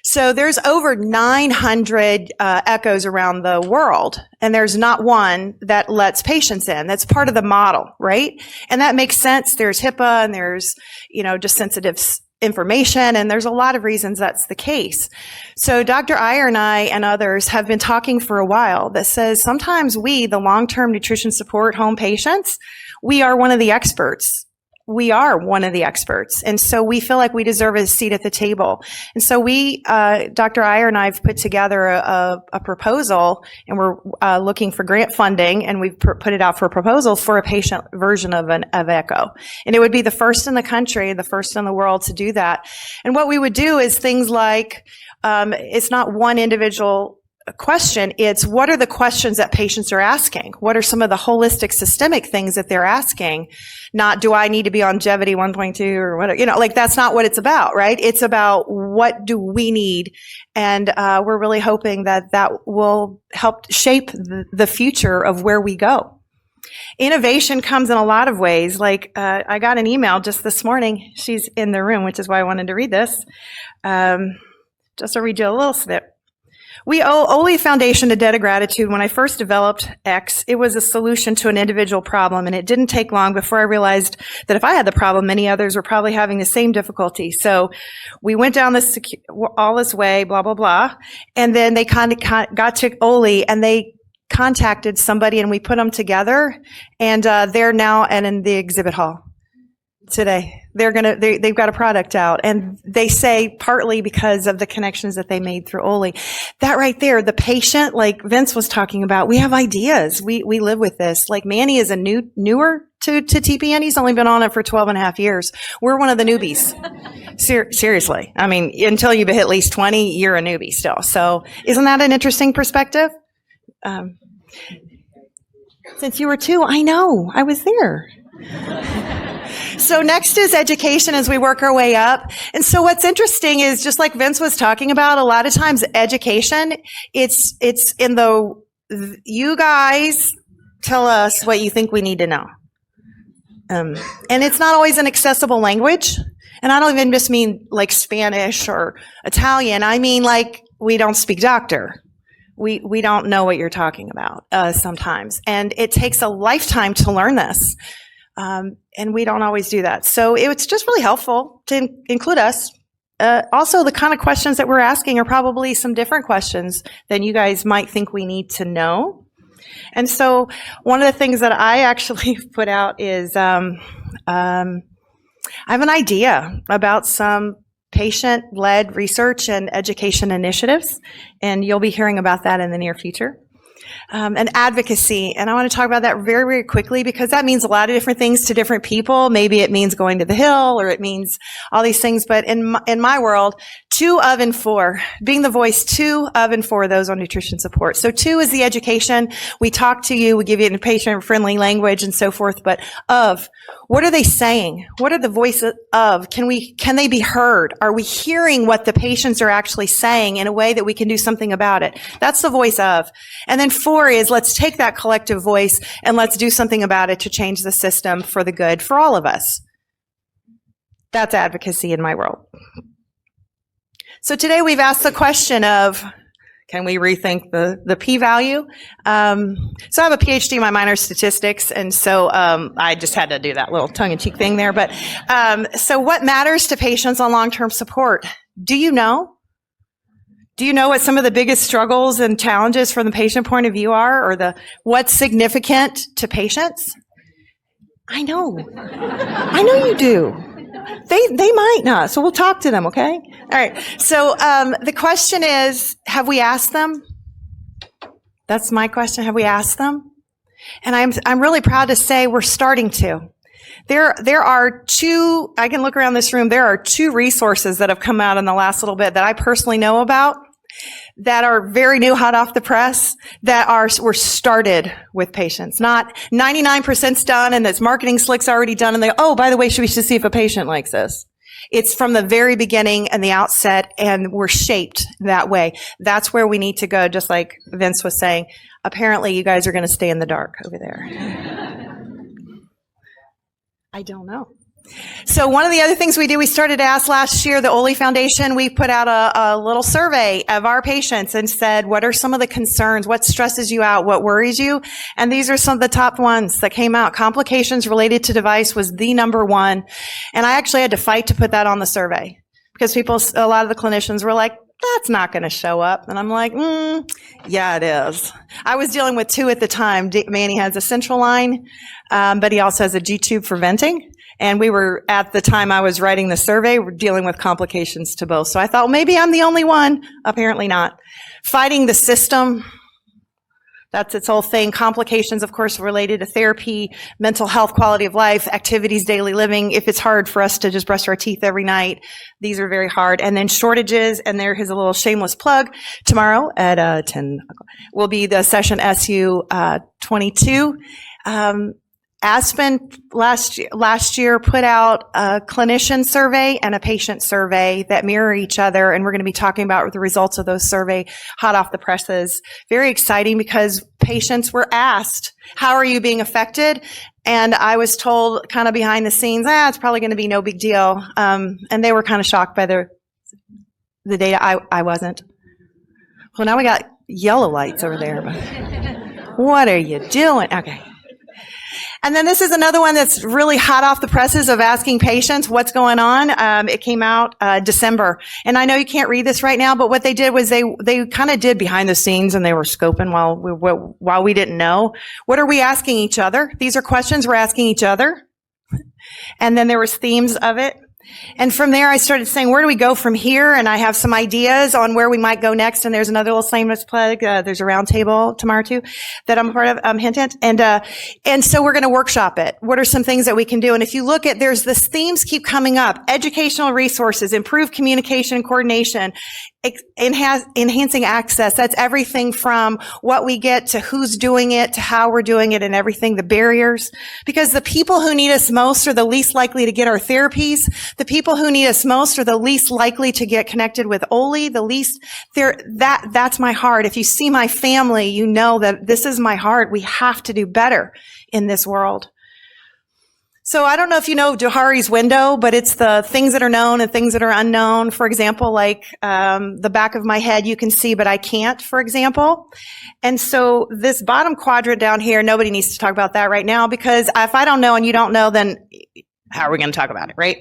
So there's over 900 echoes around the world, and there's not one that lets patients in. That's part of the model, right? And that makes sense. There's HIPAA, and there's, just sensitive information, and there's a lot of reasons that's the case. So Dr. Iyer and I and others have been talking for a while that says sometimes we, the long-term nutrition support home patients, we are one of the experts. We are one of the experts. And so we feel like we deserve a seat at the table. And so we, Dr. Iyer and I have put together a proposal, and we're looking for grant funding, and we've put it out for a proposal for a patient version of Echo. And it would be the first in the country, the first in the world to do that. And what we would do is things like, it's not one individual question, it's what are the questions that patients are asking? What are some of the holistic systemic things that they're asking? Not, do I need to be on longevity 1.2 or whatever, that's not what it's about, right? It's about what do we need? And we're really hoping that will help shape the future of where we go. Innovation comes in a lot of ways. I got an email just this morning. She's in the room, which is why I wanted to read this. Just to read you a little snip. We owe Oley Foundation a debt of gratitude. When I first developed X, it was a solution to an individual problem, and it didn't take long before I realized that if I had the problem, many others were probably having the same difficulty. So we went down all this way, blah, blah, blah, and then they kind of got to Oley, and they contacted somebody, and we put them together, and they're now in the exhibit hall today. They've got a product out, and they say partly because of the connections that they made through Oley. That right there, the patient, like Vince was talking about, we have ideas. We live with this. Like Manny is newer to TPN. He's only been on it for 12 and a half years. We're one of the newbies. Seriously. I mean, until you've hit at least 20, you're a newbie still. So isn't that an interesting perspective? Since you were 2, I know. I was there. So next is education as we work our way up. And so what's interesting is, just like Vince was talking about, a lot of times education, it's in you guys tell us what you think we need to know. And it's not always an accessible language. And I don't even just mean like Spanish or Italian. I mean like we don't speak doctor. We don't know what you're talking about sometimes. And it takes a lifetime to learn this. And we don't always do that. So it's just really helpful to include us. Also, the kind of questions that we're asking are probably some different questions than you guys might think we need to know. And so one of the things that I actually put out is I have an idea about some patient-led research and education initiatives, and you'll be hearing about that in the near future. And advocacy, and I want to talk about that very, very quickly because that means a lot of different things to different people. Maybe it means going to the Hill, or it means all these things. But in my world, 2 of and 4, being the voice, 2 of and 4 those on nutrition support. So 2 is the education. We talk to you, we give you in patient-friendly language and so forth. But of, what are they saying? What are the voices of? Can they be heard? Are we hearing what the patients are actually saying in a way that we can do something about it? That's the voice of. And then 4 is, let's take that collective voice and let's do something about it to change the system for the good for all of us. That's advocacy in my world. So today we've asked the question of, can we rethink the p-value? So I have a PhD, my minor statistics, and so I just had to do that little tongue-in-cheek thing there. But so what matters to patients on long-term support? Do you know? Do you know what some of the biggest struggles and challenges from the patient point of view are, or what's significant to patients? I know you do. They might not, so we'll talk to them, okay? All right, so the question is, have we asked them? That's my question, have we asked them? And I'm really proud to say we're starting to. There are 2, I can look around this room, there are 2 resources that have come out in the last little bit that I personally know about that are very new, hot off the press, were started with patients. Not 99%'s done and this marketing slick's already done and by the way, we should see if a patient likes this. It's from the very beginning and the outset, and we're shaped that way. That's where we need to go, just like Vince was saying. Apparently, you guys are going to stay in the dark over there. I don't know. So one of the other things we did, we started to ask last year, the Oley Foundation, we put out a little survey of our patients and said, what are some of the concerns? What stresses you out? What worries you? And these are some of the top ones that came out. Complications related to device was the number 1. And I actually had to fight to put that on the survey because a lot of the clinicians were like, that's not going to show up. And I'm like, yeah, it is. I was dealing with 2 at the time. Manny has a central line, but he also has a G-tube for venting. And we were, at the time I was writing the survey, we're dealing with complications to both. So I thought, well, maybe I'm the only one. Apparently not. Fighting the system. That's its whole thing. Complications, of course, related to therapy, mental health, quality of life, activities, daily living. If it's hard for us to just brush our teeth every night, these are very hard. And then shortages, and there's a little shameless plug. Tomorrow at 10 will be the session SU 22. ASPEN last year put out a clinician survey and a patient survey that mirror each other, and we're going to be talking about the results of those survey hot off the presses. Very exciting because patients were asked, how are you being affected? And I was told kind of behind the scenes, it's probably going to be no big deal. And they were kind of shocked by the data. I wasn't. Well, now we got yellow lights over there. What are you doing? Okay. And then this is another one that's really hot off the presses of asking patients what's going on. It came out December. And I know you can't read this right now, but what they did was they kind of did behind the scenes, and they were scoping while we didn't know. What are we asking each other? These are questions we're asking each other. And then there was themes of it. And from there, I started saying, where do we go from here? And I have some ideas on where we might go next. And there's another little shameless plug. There's a round table tomorrow, too, that I'm part of, hint. And so we're going to workshop it. What are some things that we can do? And if you look at, there's this themes keep coming up. Educational resources, improved communication and coordination, enhancing access. That's everything from what we get to who's doing it to how we're doing it and everything, the barriers. Because the people who need us most are the least likely to get our therapies. The people who need us most are the least likely to get connected with Oley. That's my heart. If you see my family, you know that this is my heart. We have to do better in this world. So I don't know if you know Johari's window, but it's the things that are known and things that are unknown. For example, like the back of my head you can see, but I can't, for example. And so this bottom quadrant down here, nobody needs to talk about that right now, because if I don't know and you don't know, then how are we going to talk about it, right?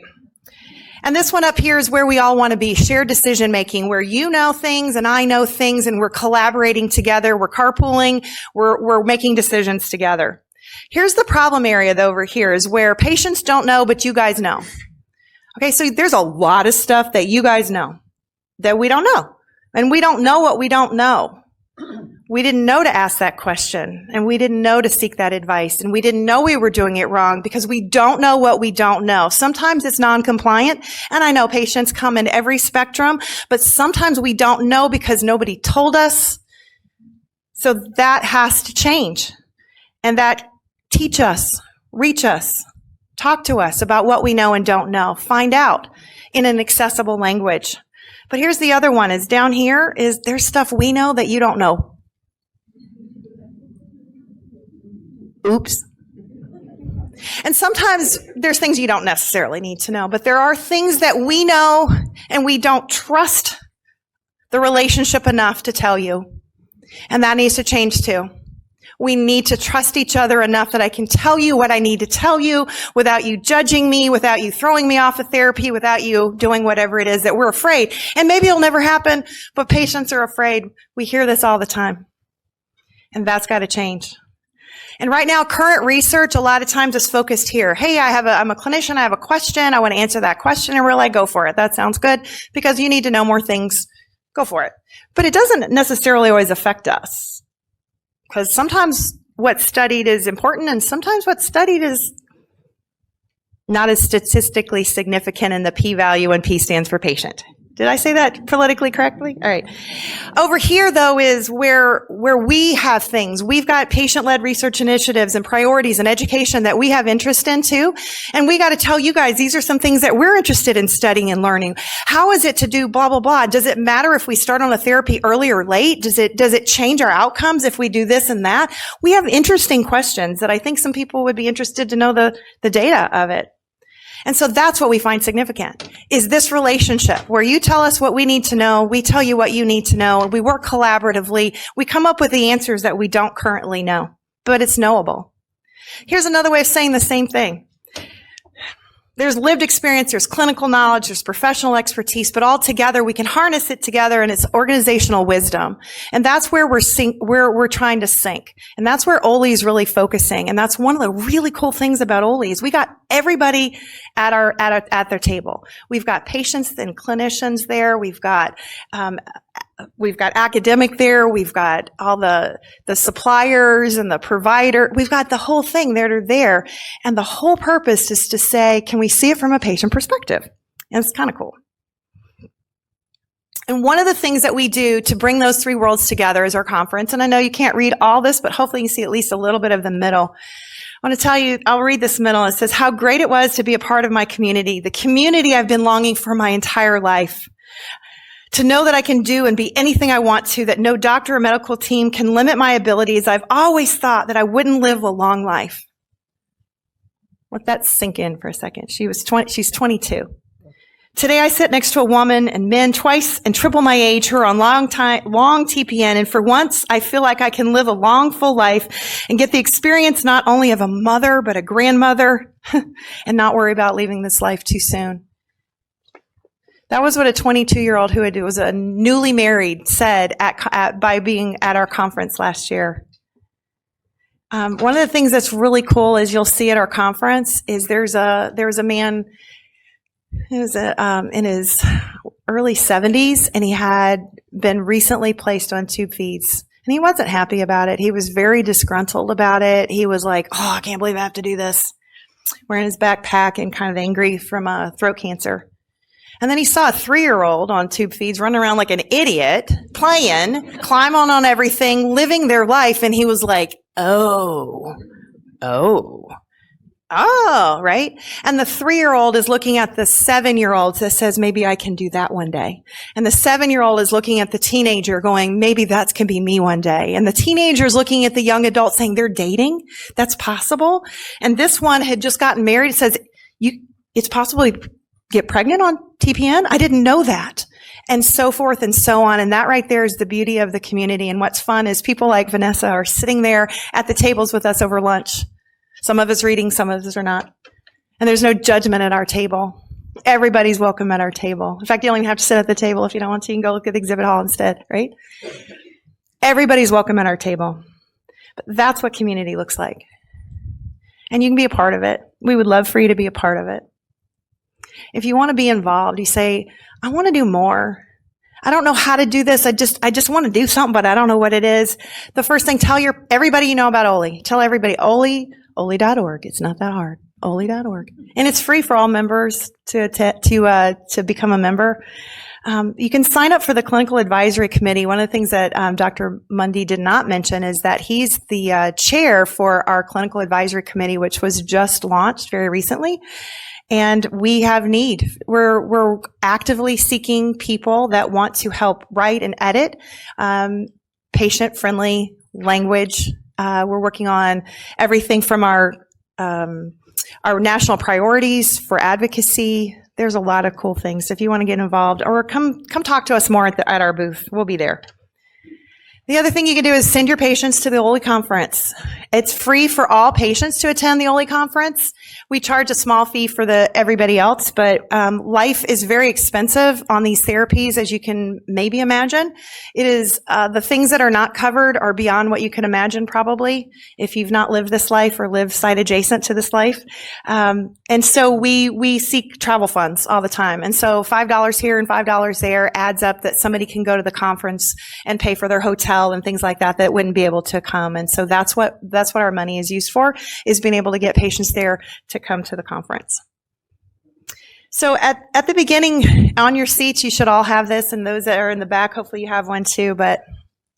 And this one up here is where we all want to be, shared decision making, where you know things and I know things and we're collaborating together, we're carpooling, we're making decisions together. Here's the problem area though over here is where patients don't know, but you guys know. Okay, so there's a lot of stuff that you guys know that we don't know. And we don't know what we don't know. We didn't know to ask that question, and we didn't know to seek that advice, and we didn't know we were doing it wrong because we don't know what we don't know. Sometimes it's non-compliant, and I know patients come in every spectrum, but sometimes we don't know because nobody told us. So that has to change. And that teach us, reach us, talk to us about what we know and don't know. Find out in an accessible language. But here's the other one, is down here is there's stuff we know that you don't know. Oops. And sometimes there's things you don't necessarily need to know, but there are things that we know and we don't trust the relationship enough to tell you. And that needs to change too. We need to trust each other enough that I can tell you what I need to tell you without you judging me, without you throwing me off of therapy, without you doing whatever it is that we're afraid. And maybe it'll never happen, but patients are afraid. We hear this all the time. And that's got to change. And right now, current research a lot of times is focused here. Hey, I'm a clinician, I have a question, I want to answer that question, and we're like, go for it. That sounds good, because you need to know more things. Go for it. But it doesn't necessarily always affect us. Because sometimes what's studied is important, and sometimes what's studied is not as statistically significant in the p-value, and P stands for patient. Did I say that politically correctly? All right. Over here, though, is where we have things. We've got patient-led research initiatives and priorities and education that we have interest in, too. And we got to tell you guys, these are some things that we're interested in studying and learning. How is it to do blah, blah, blah? Does it matter if we start on a therapy early or late? Does it change our outcomes if we do this and that? We have interesting questions that I think some people would be interested to know the data of it. And so that's what we find significant, is this relationship where you tell us what we need to know, we tell you what you need to know, and we work collaboratively. We come up with the answers that we don't currently know, but it's knowable. Here's another way of saying the same thing. There's lived experience, there's clinical knowledge, there's professional expertise, but all together we can harness it together, and it's organizational wisdom. And that's where we're trying to sync. And that's where Oley is really focusing. And that's one of the really cool things about Oley is we got everybody at their table. We've got patients and clinicians there. We've got academic there. We've got all the suppliers and the provider. We've got the whole thing there. And the whole purpose is to say, can we see it from a patient perspective? And it's kind of cool. And one of the things that we do to bring those three worlds together is our conference. And I know you can't read all this, but hopefully you can see at least a little bit of the middle. I want to tell you, I'll read this middle. It says, how great it was to be a part of my community, the community I've been longing for my entire life. To know that I can do and be anything I want to, that no doctor or medical team can limit my abilities. I've always thought that I wouldn't live a long life. Let that sink in for a second. She's 22. Today I sit next to a woman and men twice and triple my age who are on long TPN, and for once I feel like I can live a long, full life and get the experience not only of a mother, but a grandmother, and not worry about leaving this life too soon. That was what a 22-year-old who was a newly married said by being at our conference last year. One of the things that's really cool is you'll see at our conference is there was a man who was in his early 70s, and he had been recently placed on tube feeds. And he wasn't happy about it. He was very disgruntled about it. He was like, oh, I can't believe I have to do this. Wearing his backpack and kind of angry from throat cancer. And then he saw a 3-year-old on tube feeds running around like an idiot, playing, climbing on everything, living their life. And he was like, oh, Oh, right. And the 3-year-old is looking at the 7-year-old that says, maybe I can do that one day. And the 7-year-old is looking at the teenager going, maybe that can be me one day. And the teenager is looking at the young adult saying, they're dating. That's possible. And this one had just gotten married. It says, it's possible to get pregnant on TPN. I didn't know that. And so forth and so on. And that right there is the beauty of the community. And what's fun is people like Vanessa are sitting there at the tables with us over lunch. Some of us reading, some of us are not. And there's no judgment at our table. Everybody's welcome at our table. In fact, you don't even have to sit at the table if you don't want to. You can go look at the exhibit hall instead, right? Everybody's welcome at our table. But that's what community looks like. And you can be a part of it. We would love for you to be a part of it. If you want to be involved, you say, I want to do more. I don't know how to do this. I just want to do something, but I don't know what it is. The first thing, tell everybody you know about Oley. Tell everybody, Oley.org. It's not that hard. Oley.org. And it's free for all members to become a member. You can sign up for the Clinical Advisory Committee. One of the things that Dr. Mundi did not mention is that he's the chair for our Clinical Advisory Committee, which was just launched very recently. And we have need. We're actively seeking people that want to help write and edit patient-friendly language. We're working on everything from our national priorities for advocacy. There's a lot of cool things. If you want to get involved, or come talk to us more at our booth. We'll be there. The other thing you can do is send your patients to the Oley conference. It's free for all patients to attend the Oley conference. We charge a small fee for everybody else, but life is very expensive on these therapies, as you can maybe imagine. It is the things that are not covered are beyond what you can imagine, probably, if you've not lived this life or lived site adjacent to this life. And so we seek travel funds all the time. And so $5 here and $5 there adds up that somebody can go to the conference and pay for their hotel and things like that wouldn't be able to come. And so that's what our money is used for, is being able to get patients there to come to the conference. So at the beginning, on your seats, you should all have this, and those that are in the back, hopefully you have one too, but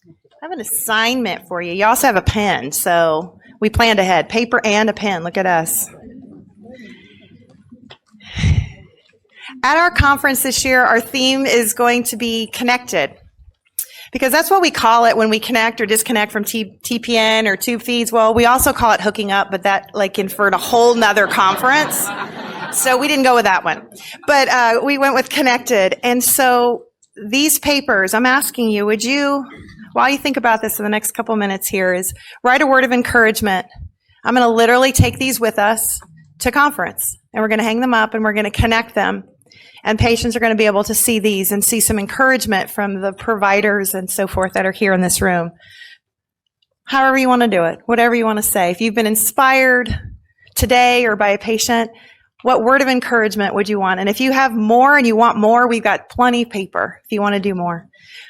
I have an assignment for you. You also have a pen, so we planned ahead. Paper and a pen. Look at us. At our conference this year, our theme is going to be connected, because that's what we call it when we connect or disconnect from TPN or tube feeds. Well, we also call it hooking up, but that inferred a whole nother conference. So we didn't go with that one. But we went with connected. And so these papers, I'm asking you, would you, while you think about this in the next couple minutes here, is write a word of encouragement. I'm going to literally take these with us to conference, and we're going to hang them up, and we're going to connect them. And patients are going to be able to see these and see some encouragement from the providers and so forth that are here in this room. However you want to do it, whatever you want to say. If you've been inspired today or by a patient, what word of encouragement would you want? And if you have more and you want more, we've got plenty of paper if you want to do more.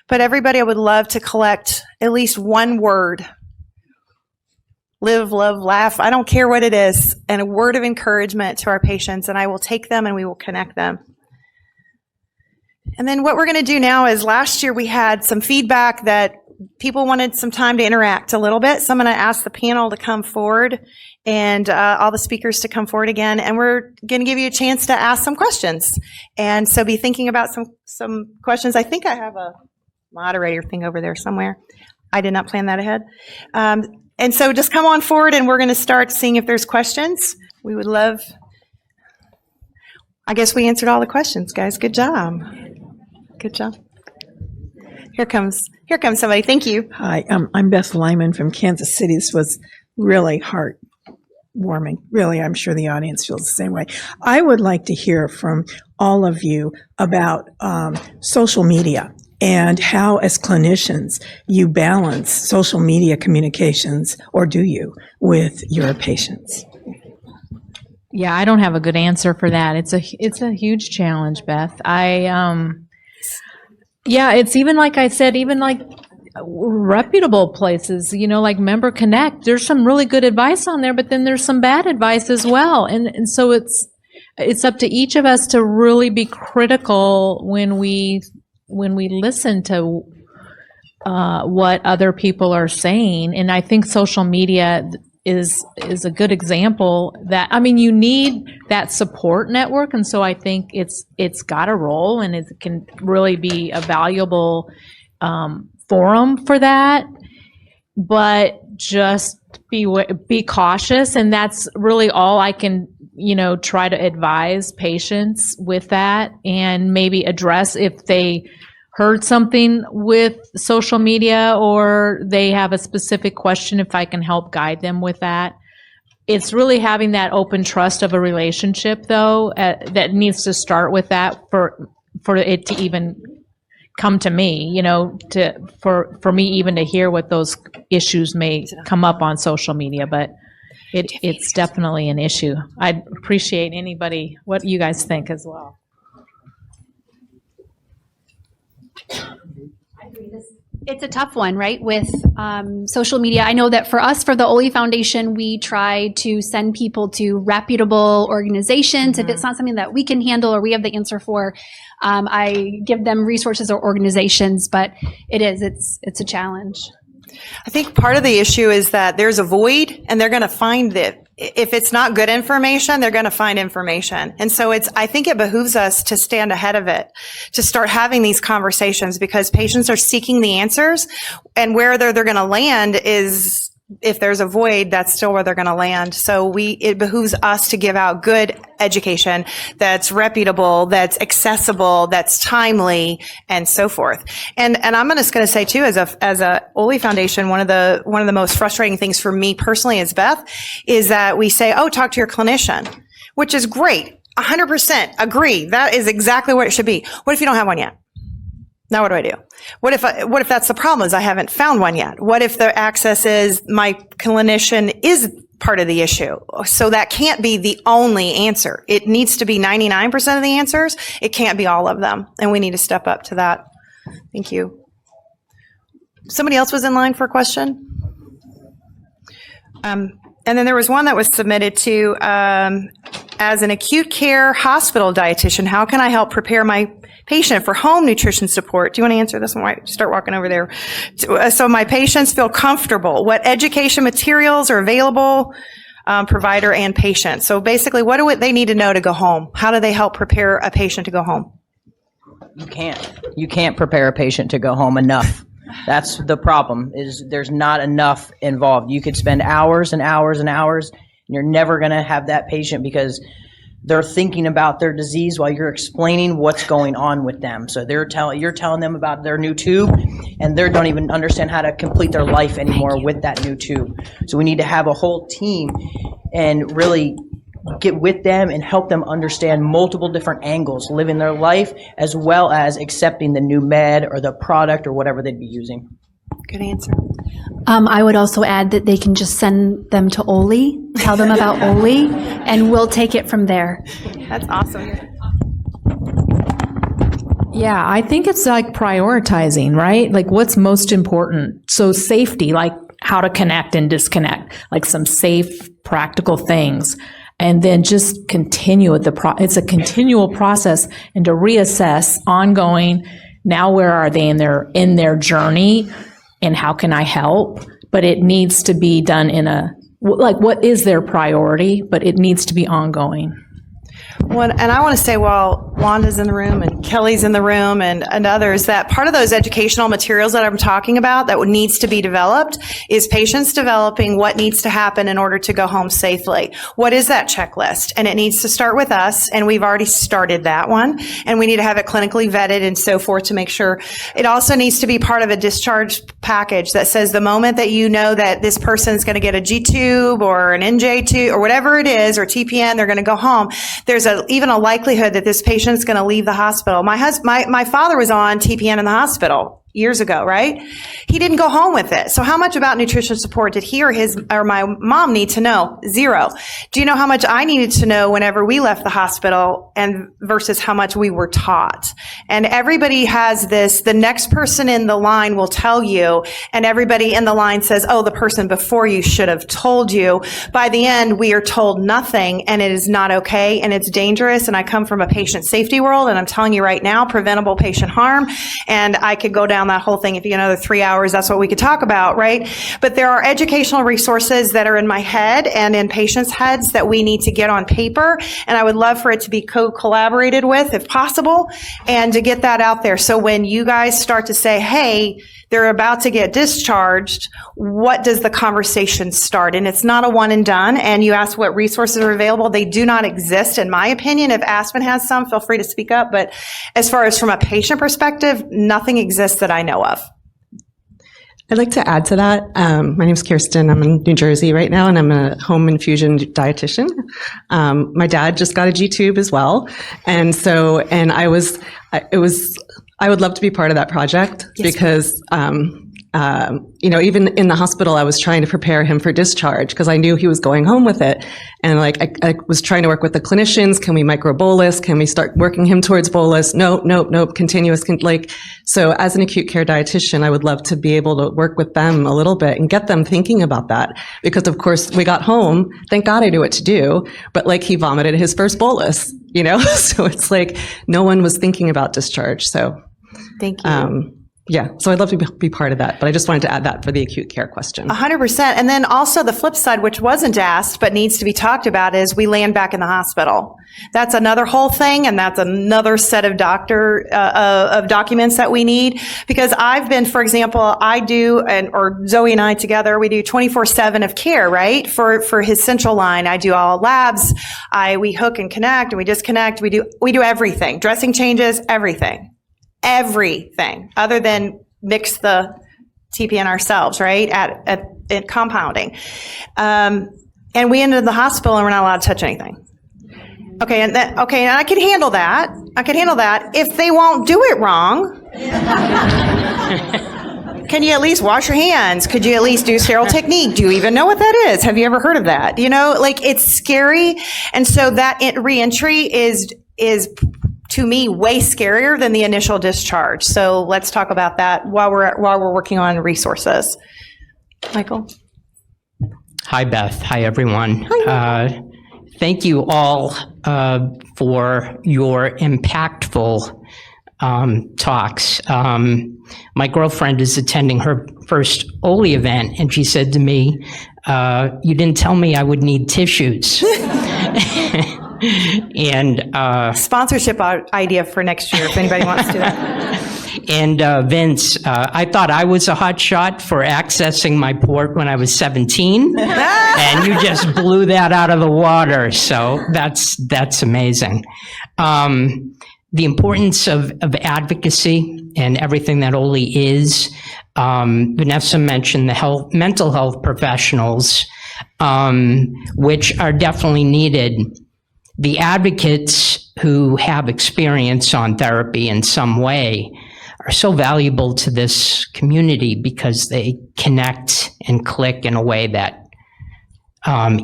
But everybody, I would love to collect at least one word. Live, love, laugh. I don't care what it is. And a word of encouragement to our patients. And I will take them and we will connect them. And then what we're going to do now is, last year we had some feedback that people wanted some time to interact a little bit. So I'm going to ask the panel to come forward and all the speakers to come forward again. And we're going to give you a chance to ask some questions. And so be thinking about some questions. I think I have a moderator thing over there somewhere. I did not plan that ahead. And so just come on forward and we're going to start seeing if there's questions. We would love, I guess we answered all the questions, guys. Good job. Good job. Here comes somebody. Thank you. Hi, I'm Beth Lyman from Kansas City. This was really heartwarming. Really, I'm sure the audience feels the same way. I would like to hear from all of you about social media and how, as clinicians, you balance social media communications, or do you, with your patients? Yeah, I don't have a good answer for that. It's a huge challenge, Beth. Yeah, it's even like I said, even like reputable places, like Member Connect, there's some really good advice on there, but then there's some bad advice as well. And so it's up to each of us to really be critical when we listen to what other people are saying. And I think social media, is a good example that, I mean, you need that support network. And so I think it's got a role, and it can really be a valuable forum for that. But just be cautious. And that's really all I can, try to advise patients with that, and maybe address if they heard something with social media or they have a specific question, if I can help guide them with that. It's really having that open trust of a relationship, though, that needs to start with that for it to even come to me, for me even to hear what those issues may come up on social media. But it's definitely an issue. I'd appreciate what you guys think as well. It's a tough one, right? With social media. I know that for us, for the Oley Foundation, we try to send people to reputable organizations. If it's not something that we can handle or we have the answer for, I give them resources or organizations, but it's a challenge. I think part of the issue is that there's a void, and they're going to find it. If it's not good information, they're going to find information. And so I think it behooves us to stand ahead of it, to start having these conversations, because patients are seeking the answers, and where they're going to land is, if there's a void, that's still where they're going to land. So it behooves us to give out good education that's reputable, that's accessible, that's timely, and so forth. And I'm just going to say too, as a Oley Foundation, one of the most frustrating things for me personally as Beth is that we say, oh, talk to your clinician, which is great. 100% agree. That is exactly what it should be. What if you don't have one yet? Now what do I do? What if that's the problem, is I haven't found one yet? What if the access is my clinician is part of the issue? So that can't be the only answer. It needs to be 99% of the answers. It can't be all of them. And we need to step up to that. Thank you. Somebody else was in line for a question? And then there was one that was submitted to, as an acute care hospital dietitian, how can I help prepare my patient for home nutrition support? Do you want to answer this one? Why start walking over there? So my patients feel comfortable. What education materials are available, provider and patient? So basically, what do they need to know to go home? How do they help prepare a patient to go home? You can't prepare a patient to go home enough. That's the problem, is there's not enough involved. You could spend hours and hours and hours, and you're never going to have that patient, because they're thinking about their disease while you're explaining what's going on with them. So you're telling them about their new tube, and they don't even understand how to complete their life anymore with that new tube. So we need to have a whole team and really get with them and help them understand multiple different angles, living their life, as well as accepting the new med or the product or whatever they'd be using. Good answer. I would also add that they can just send them to Oley, tell them about Oley, and we'll take it from there. That's awesome. Yeah, I think it's like prioritizing, right? Like what's most important. So safety, like how to connect and disconnect, like some safe, practical things. And then just continue with it's a continual process, and to reassess ongoing. Now, where are they in their journey, and how can I help? But it needs to be done what is their priority, but it needs to be ongoing. Well, and I want to say, while Wanda's in the room and Kelly's in the room and others, that part of those educational materials that I'm talking about that needs to be developed is patients developing what needs to happen in order to go home safely. What is that checklist? And it needs to start with us, and we've already started that one, and we need to have it clinically vetted and so forth to make sure. It also needs to be part of a discharge package that says the moment that you know that this person is going to get a G-tube or an NJ tube or whatever it is, or TPN, they're going to go home, there's even a likelihood that this patient is going to leave the hospital. My father was on TPN in the hospital years ago, right? He didn't go home with it. So how much about nutrition support did he or my mom need to know? Zero. Do you know how much I needed to know whenever we left the hospital and versus how much we were taught? And everybody has this, the next person in the line will tell you, and everybody in the line says, oh, the person before you should have told you. By the end, we are told nothing, and it is not okay, and it's dangerous. And I come from a patient safety world, and I'm telling you right now, preventable patient harm, and I could go down down that whole thing. If you get another 3 hours, that's what we could talk about, right? But there are educational resources that are in my head and in patients' heads that we need to get on paper. And I would love for it to be co-collaborated with, if possible, and to get that out there. So when you guys start to say, hey, they're about to get discharged, what does the conversation start? And it's not a one and done. And you ask what resources are available. They do not exist, in my opinion. If ASPEN has some, feel free to speak up. But as far as from a patient perspective, nothing exists that I know of. I'd like to add to that. My name is Kirsten. I'm in New Jersey right now, and I'm a home infusion dietitian. My dad just got a G-tube as well. And so, I would love to be part of that project because, even in the hospital, I was trying to prepare him for discharge because I knew he was going home with it. And I was trying to work with the clinicians. Can we micro bolus? Can we start working him towards bolus? Nope. Continuous. So as an acute care dietitian, I would love to be able to work with them a little bit and get them thinking about that. Because of course we got home. Thank God I knew what to do. But he vomited his first bolus, so it's no one was thinking about discharge. So thank you. So I'd love to be part of that, but I just wanted to add that for the acute care question. 100%. And then also the flip side, which wasn't asked but needs to be talked about, is we land back in the hospital. That's another whole thing, and that's another set of documents that we need. Because I've been, for example, or Zoe and I together, we do 24/7 of care, right? For his central line, I do all labs. We hook and connect, and we disconnect. We do everything. Dressing changes, everything other than mix the TPN ourselves, right? At compounding. And we ended in the hospital and we're not allowed to touch anything. Okay. And I can handle that. If they won't do it wrong. Can you at least wash your hands? Could you at least do sterile technique? Do you even know what that is? Have you ever heard of that? It's scary. And so that reentry is to me, way scarier than the initial discharge. So let's talk about that while we're working on resources. Michael? Hi, Beth. Hi, everyone. Hi. Thank you all for your impactful talks. My girlfriend is attending her first Oley event, and she said to me, you didn't tell me I would need tissues. And sponsorship idea for next year if anybody wants to do that. And Vince, I thought I was a hot shot for accessing my port when I was 17, and you just blew that out of the water. So that's amazing. The importance of advocacy and everything that Oley is. Vanessa mentioned the mental health professionals, which are definitely needed. The advocates who have experience on therapy in some way are so valuable to this community because they connect and click in a way that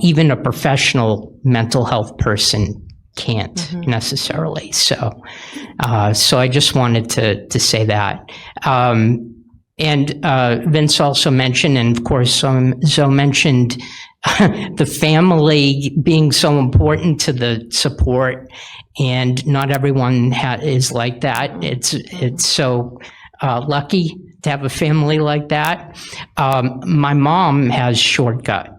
even a professional mental health person can't necessarily. So I just wanted to say that. And Vince also mentioned, and of course Zoe mentioned, the family being so important to the support, and not everyone is like that. It's so lucky to have a family like that. My mom has shortcut,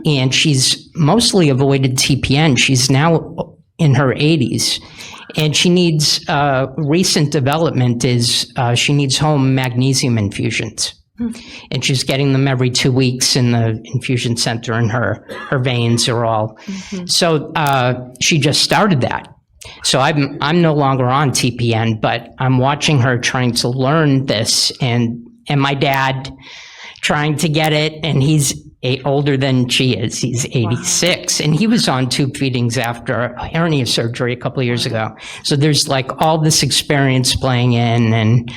and she's mostly avoided TPN. She's now in her 80s, and she needs recent development is she needs home magnesium infusions. And she's getting them every 2 weeks in the infusion center, and her veins are all. So she just started that. So I'm no longer on TPN, but I'm watching her trying to learn this, and my dad trying to get it, and he's older than she is. He's 86, and he was on tube feedings after a hernia surgery a couple of years ago. So there's all this experience playing in, and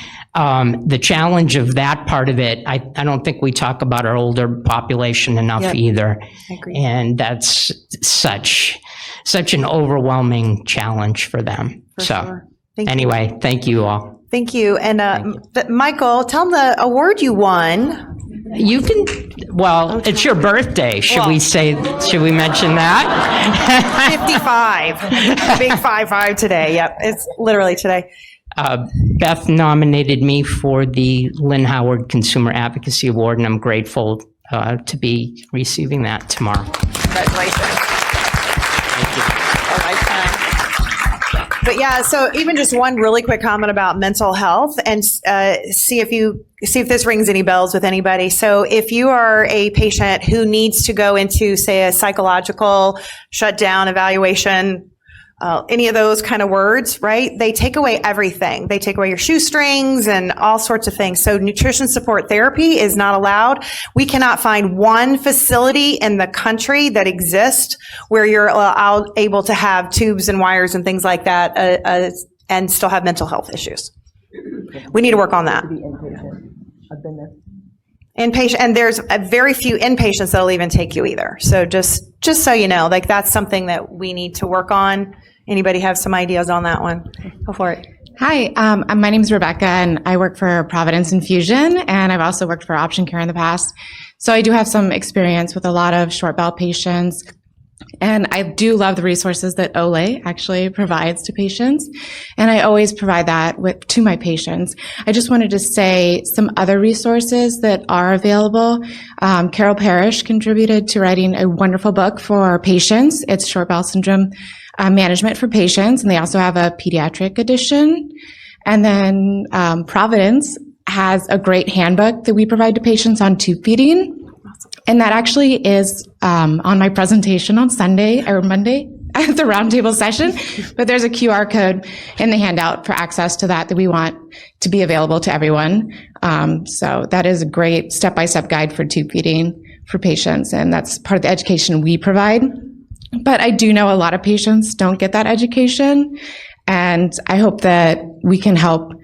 the challenge of that part of it, I don't think we talk about our older population enough either. I agree. And that's such an overwhelming challenge for them. Sure. Anyway, thank you all. Thank you. And Michael, tell them the award you won. You can, it's your birthday. Should we mention that? 55. Big 5-5 today. Yep. It's literally today. Beth nominated me for the Lynn Howard Consumer Advocacy Award, and I'm grateful to be receiving that tomorrow. Congratulations. A lifetime. But yeah, so even just one really quick comment about mental health, and see if this rings any bells with anybody. So if you are a patient who needs to go into, say, a psychological shutdown, evaluation, any of those kind of words, right? They take away everything. They take away your shoestrings and all sorts of things. So nutrition support therapy is not allowed. We cannot find one facility in the country that exists where you're able to have tubes and wires and things like that and still have mental health issues. We need to work on that. I've been there. Inpatient, and there's a very few inpatients that'll even take you either. So just so you know, like that's something that we need to work on. Anybody have some ideas on that one? Go for it. Hi, my name is Rebecca, and I work for Providence Infusion, and I've also worked for Option Care in the past. So I do have some experience with a lot of short bowel patients, and I do love the resources that Oley actually provides to patients, and I always provide that to my patients. I just wanted to say some other resources that are available. Carol Parrish contributed to writing a wonderful book for patients. It's Short Bowel Syndrome Management for Patients, and they also have a pediatric edition. And then Providence has a great handbook that we provide to patients on tube feeding. And that actually is on my presentation on Sunday or Monday at the roundtable session. But there's a QR code in the handout for access to that we want to be available to everyone. So that is a great step-by-step guide for tube feeding for patients, and that's part of the education we provide. But I do know a lot of patients don't get that education, and I hope that we can help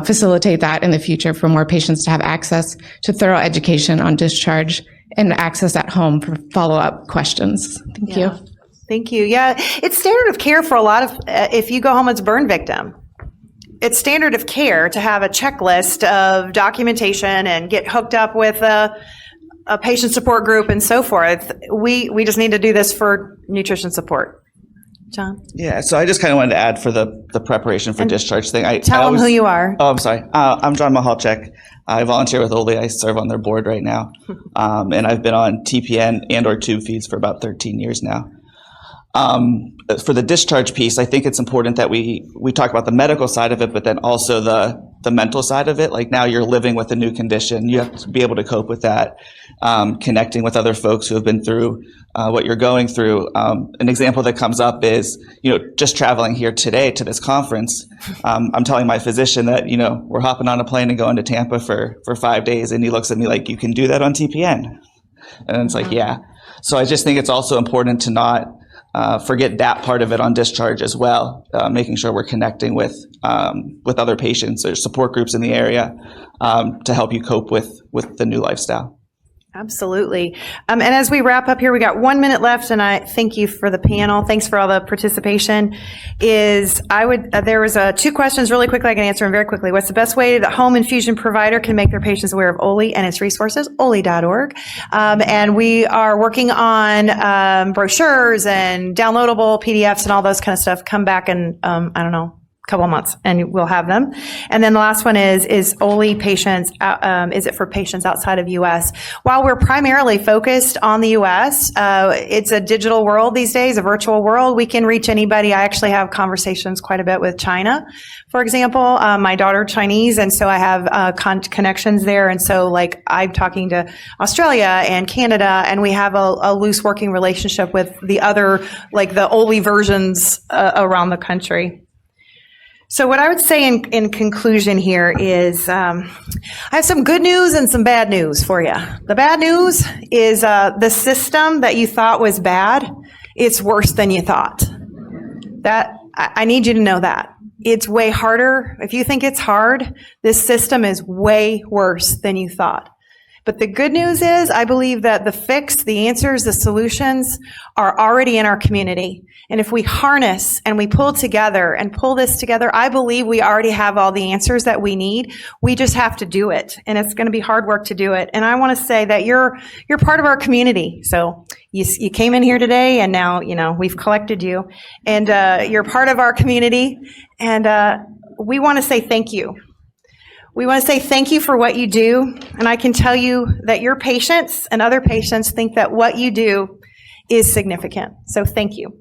facilitate that in the future for more patients to have access to thorough education on discharge and access at home for follow-up questions. Thank you. Thank you. Yeah, it's standard of care for a lot of, if you go home as a burn victim, it's standard of care to have a checklist of documentation and get hooked up with a patient support group and so forth. We just need to do this for nutrition support. John? Yeah, so I just kind of wanted to add for the preparation for discharge thing. Tell them who you are. Oh, I'm sorry. I'm John Mahalchek. I volunteer with Oley. I serve on their board right now. And I've been on TPN and or tube feeds for about 13 years now. For the discharge piece, I think it's important that we talk about the medical side of it, but then also the mental side of it. Like now you're living with a new condition. You have to be able to cope with that, connecting with other folks who have been through what you're going through. An example that comes up is, just traveling here today to this conference. I'm telling my physician that, we're hopping on a plane and going to Tampa for 5 days. And he looks at me like, you can do that on TPN. And it's like, yeah. So I just think it's also important to not forget that part of it on discharge as well, making sure we're connecting with other patients or support groups in the area to help you cope with the new lifestyle. Absolutely. And as we wrap up here, we got 1 minute left, and I thank you for the panel. Thanks for all the participation. There was 2 questions really quickly. I can answer them very quickly. What's the best way that home infusion provider can make their patients aware of Oley and its resources? Oley.org. And we are working on brochures and downloadable PDFs and all those kind of stuff. Come back in, couple of months, and we'll have them. And then the last one is Oley patients, is it for patients outside of U.S.? While we're primarily focused on the U.S., it's a digital world these days, a virtual world. We can reach anybody. I actually have conversations quite a bit with China, for example. My daughter Chinese, and so I have connections there. And so I'm talking to Australia and Canada, and we have a loose working relationship with the other, the Oley versions around the country. So what I would say in conclusion here is I have some good news and some bad news for you. The bad news is the system that you thought was bad, it's worse than you thought. That I need you to know that. It's way harder. If you think it's hard, this system is way worse than you thought. But the good news is I believe that the fix, the answers, the solutions are already in our community. And if we harness and we pull together and pull this together, I believe we already have all the answers that we need. We just have to do it. And it's going to be hard work to do it. And I want to say that you're part of our community. So you came in here today, and now, we've collected you, and you're part of our community. And we want to say thank you. We want to say thank you for what you do, and I can tell you that your patients and other patients think that what you do is significant. So thank you.